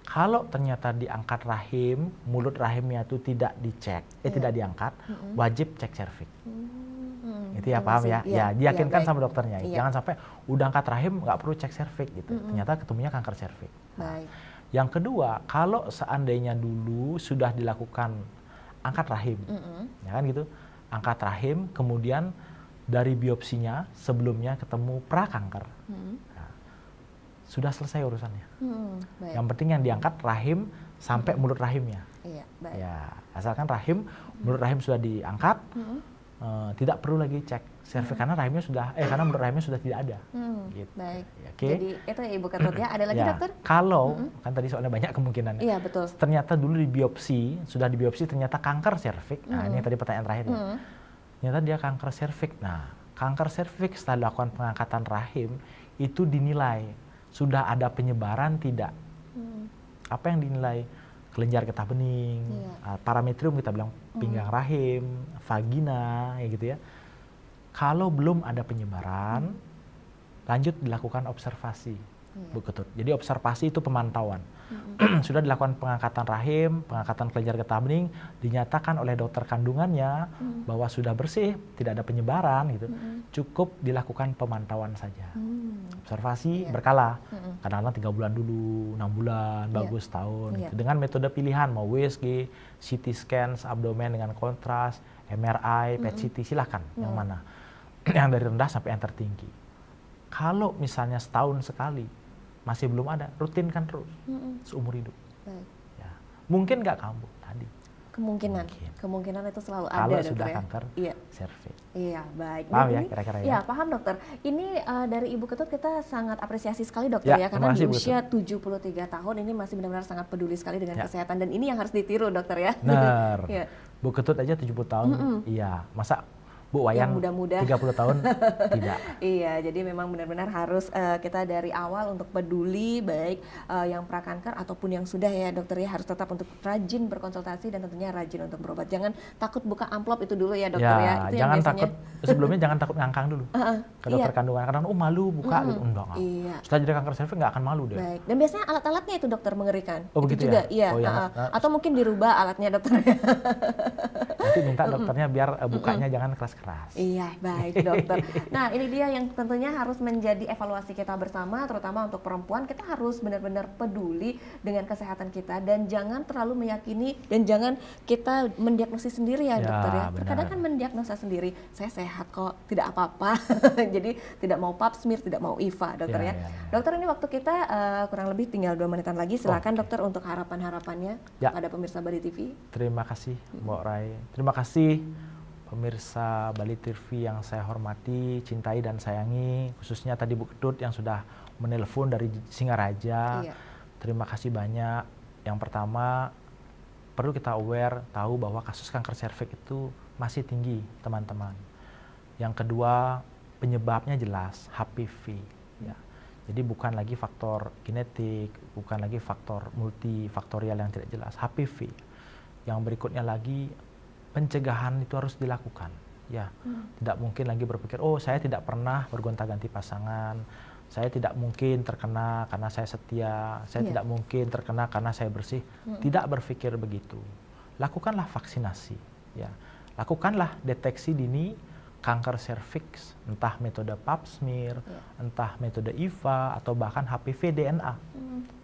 [SPEAKER 2] Kalau ternyata diangkat rahim, mulut rahimnya itu tidak dicek, tidak diangkat, wajib cek serviks. Itu ya, paham ya? Ya, diyakinkan sama dokternya. Jangan sampai udah angkat rahim nggak perlu cek serviks gitu. Ternyata ketemunya kanker serviks.
[SPEAKER 1] Baik.
[SPEAKER 2] Yang kedua, kalau seandainya dulu sudah dilakukan angkat rahim, ya kan gitu, angkat rahim, kemudian dari biopsinya sebelumnya ketemu prakanker, nah, sudah selesai urusannya.
[SPEAKER 1] Baik.
[SPEAKER 2] Yang penting yang diangkat rahim sampai mulut rahimnya.
[SPEAKER 1] Iya, baik.
[SPEAKER 2] Ya, asalkan rahim, mulut rahim sudah diangkat, tidak perlu lagi cek serviks karena rahimnya sudah, karena mulut rahimnya sudah tidak ada. Gitu.
[SPEAKER 1] Baik.
[SPEAKER 2] Ya, oke.
[SPEAKER 1] Jadi itu Ibu Ketut ya. Ada lagi,
[SPEAKER 2] Ya,
[SPEAKER 1] dokter?
[SPEAKER 2] kalau kan tadi soalnya banyak kemungkinan.
[SPEAKER 1] Iya, betul.
[SPEAKER 2] Ternyata dulu sudah dibiopsi ternyata kanker serviks. Nah, ini tadi pertanyaan terakhir ya. Ternyata dia kanker serviks. Nah, kanker serviks setelah dilakukan pengangkatan rahim itu dinilai sudah ada penyebaran tidak. Apa yang dinilai? Kelenjar getah bening, parametrium kita bilang pinggang rahim, vagina, ya gitu ya. Kalau belum ada penyebaran, lanjut dilakukan observasi, Bu Ketut. Jadi observasi itu pemantauan. Sudah dilakukan pengangkatan rahim, pengangkatan kelenjar getah bening, dinyatakan oleh dokter kandungannya bahwa sudah bersih, tidak ada penyebaran, gitu. Cukup dilakukan pemantauan saja. Observasi berkala, kadang-kadang 3 bulan dulu, 6 bulan, bagus tahun. Gitu. Dengan metode pilihan, mau USG, CT scan, abdomen dengan kontras, MRI, PET CT, silahkan yang mana. Yang dari rendah sampai yang tertinggi. Kalau misalnya setahun sekali masih belum ada, rutinkan terus seumur hidup.
[SPEAKER 1] Baik.
[SPEAKER 2] Ya. Mungkin nggak kambuh tadi.
[SPEAKER 1] Kemungkinan itu selalu
[SPEAKER 2] Kalau
[SPEAKER 1] ada,
[SPEAKER 2] sudah
[SPEAKER 1] dokter.
[SPEAKER 2] kanker
[SPEAKER 1] Iya.
[SPEAKER 2] serviks.
[SPEAKER 1] Iya, baik.
[SPEAKER 2] Paham
[SPEAKER 1] Dan
[SPEAKER 2] ya
[SPEAKER 1] ini-
[SPEAKER 2] kira-kira ya?
[SPEAKER 1] Iya, paham dokter. Ini dari Ibu Ketut kita sangat apresiasi sekali dokter
[SPEAKER 2] Ya,
[SPEAKER 1] ya, karena
[SPEAKER 2] terima
[SPEAKER 1] di
[SPEAKER 2] kasih, Bu
[SPEAKER 1] usia 73 tahun ini masih benar-benar sangat peduli sekali dengan
[SPEAKER 2] Ya.
[SPEAKER 1] kesehatan dan ini yang harus ditiru dokter ya.
[SPEAKER 2] Benar.
[SPEAKER 1] Iya.
[SPEAKER 2] Bu Ketut aja 70 tahun, iya. Masa Bu Wayan
[SPEAKER 1] Yang muda-muda.
[SPEAKER 2] 30 tahun tidak.
[SPEAKER 1] Iya, jadi memang benar-benar harus kita dari awal untuk peduli baik yang prakanker ataupun yang sudah ya dokter ya, harus tetap untuk rajin berkonsultasi dan tentunya rajin untuk berobat. Jangan takut buka amplop itu dulu ya dokter ya. Itu
[SPEAKER 2] jangan
[SPEAKER 1] yang biasanya
[SPEAKER 2] takut sebelumnya jangan takut ngangkang dulu ke dokter kandungan. Kadang malu buka gitu, enggak.
[SPEAKER 1] Iya.
[SPEAKER 2] Setelah jadi kanker serviks nggak akan malu deh.
[SPEAKER 1] Baik. Dan biasanya alat-alatnya itu dokter mengerikan.
[SPEAKER 2] Oh,
[SPEAKER 1] itu
[SPEAKER 2] begitu
[SPEAKER 1] juga,
[SPEAKER 2] ya?
[SPEAKER 1] iya.
[SPEAKER 2] Oh, ya.
[SPEAKER 1] Atau mungkin dirubah alatnya dokter.
[SPEAKER 2] Nanti minta dokternya biar bukanya jangan keras-keras.
[SPEAKER 1] Iya, baik dokter. Nah, ini dia yang tentunya harus menjadi evaluasi kita bersama, terutama untuk perempuan, kita harus benar-benar peduli dengan kesehatan kita dan jangan terlalu meyakini dan jangan kita mendiagnosis sendiri ya,
[SPEAKER 2] Ya,
[SPEAKER 1] dokter ya.
[SPEAKER 2] benar.
[SPEAKER 1] Terkadang kan mendiagnosa sendiri, saya sehat kok, tidak apa-apa. Jadi tidak mau pap smear, tidak mau IVA, dokter ya.
[SPEAKER 2] Ya.
[SPEAKER 1] Dokter, ini waktu kita kurang lebih tinggal 2 menitan lagi. Silakan dokter untuk harapan-harapannya
[SPEAKER 2] Ya.
[SPEAKER 1] kepada pemirsa Bali TV.
[SPEAKER 2] Terima kasih Mbak Rai. Terima kasih pemirsa Bali TV yang saya hormati, cintai dan sayangi. Khususnya tadi Bu Ketut yang sudah menelpon dari Singaraja.
[SPEAKER 1] Iya.
[SPEAKER 2] Terima kasih banyak. Yang pertama, perlu kita aware, tahu bahwa kasus kanker serviks itu masih tinggi, teman-teman. Yang kedua, penyebabnya jelas, HPV. Ya. Jadi bukan lagi faktor genetik, bukan lagi faktor multifaktorial yang tidak jelas, HPV. Yang berikutnya lagi, pencegahan itu harus dilakukan. Ya, tidak mungkin lagi berpikir, oh saya tidak pernah bergonta-ganti pasangan, saya tidak mungkin terkena karena saya setia, saya tidak mungkin terkena karena saya bersih. Tidak berpikir begitu. Lakukanlah vaksinasi, ya. Lakukanlah deteksi dini kanker serviks, entah metode pap smear, entah metode IVA, atau bahkan HPV DNA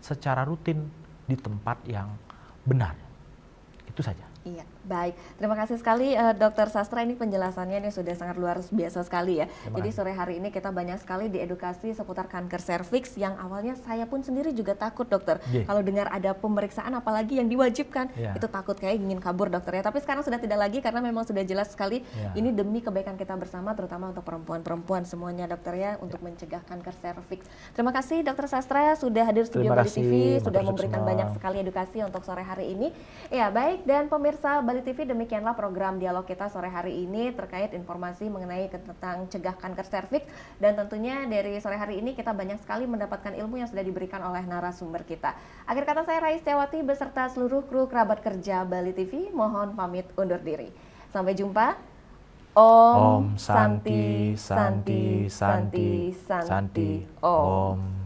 [SPEAKER 2] secara rutin di tempat yang benar. Itu saja.
[SPEAKER 1] Iya, baik. Terima kasih sekali Dr. Sastra, ini penjelasannya ini sudah sangat luar biasa sekali ya. Jadi sore hari ini kita banyak sekali diedukasi seputar kanker serviks yang awalnya saya pun sendiri juga takut, dokter. Kalau dengar ada pemeriksaan apalagi yang diwajibkan, itu takut kayak ingin kabur, dokter ya. Tapi sekarang sudah tidak lagi karena memang sudah jelas sekali ini demi kebaikan kita bersama, terutama untuk perempuan-perempuan semuanya, dokter ya, untuk mencegah kanker serviks. Terima kasih Dr. Sastra sudah hadir studio Bali TV, sudah memberikan banyak sekali edukasi untuk sore hari ini. Ya, baik, dan pemirsa Bali TV, demikianlah program dialog kita sore hari ini terkait informasi mengenai tentang cegah kanker serviks, dan tentunya dari sore hari ini kita banyak sekali mendapatkan ilmu yang sudah diberikan oleh narasumber kita. Akhir kata, saya Rais Setiawati beserta seluruh kru kerabat kerja Bali TV mohon pamit undur diri. Sampai jumpa. Om Santi Santi Santi Santi Om.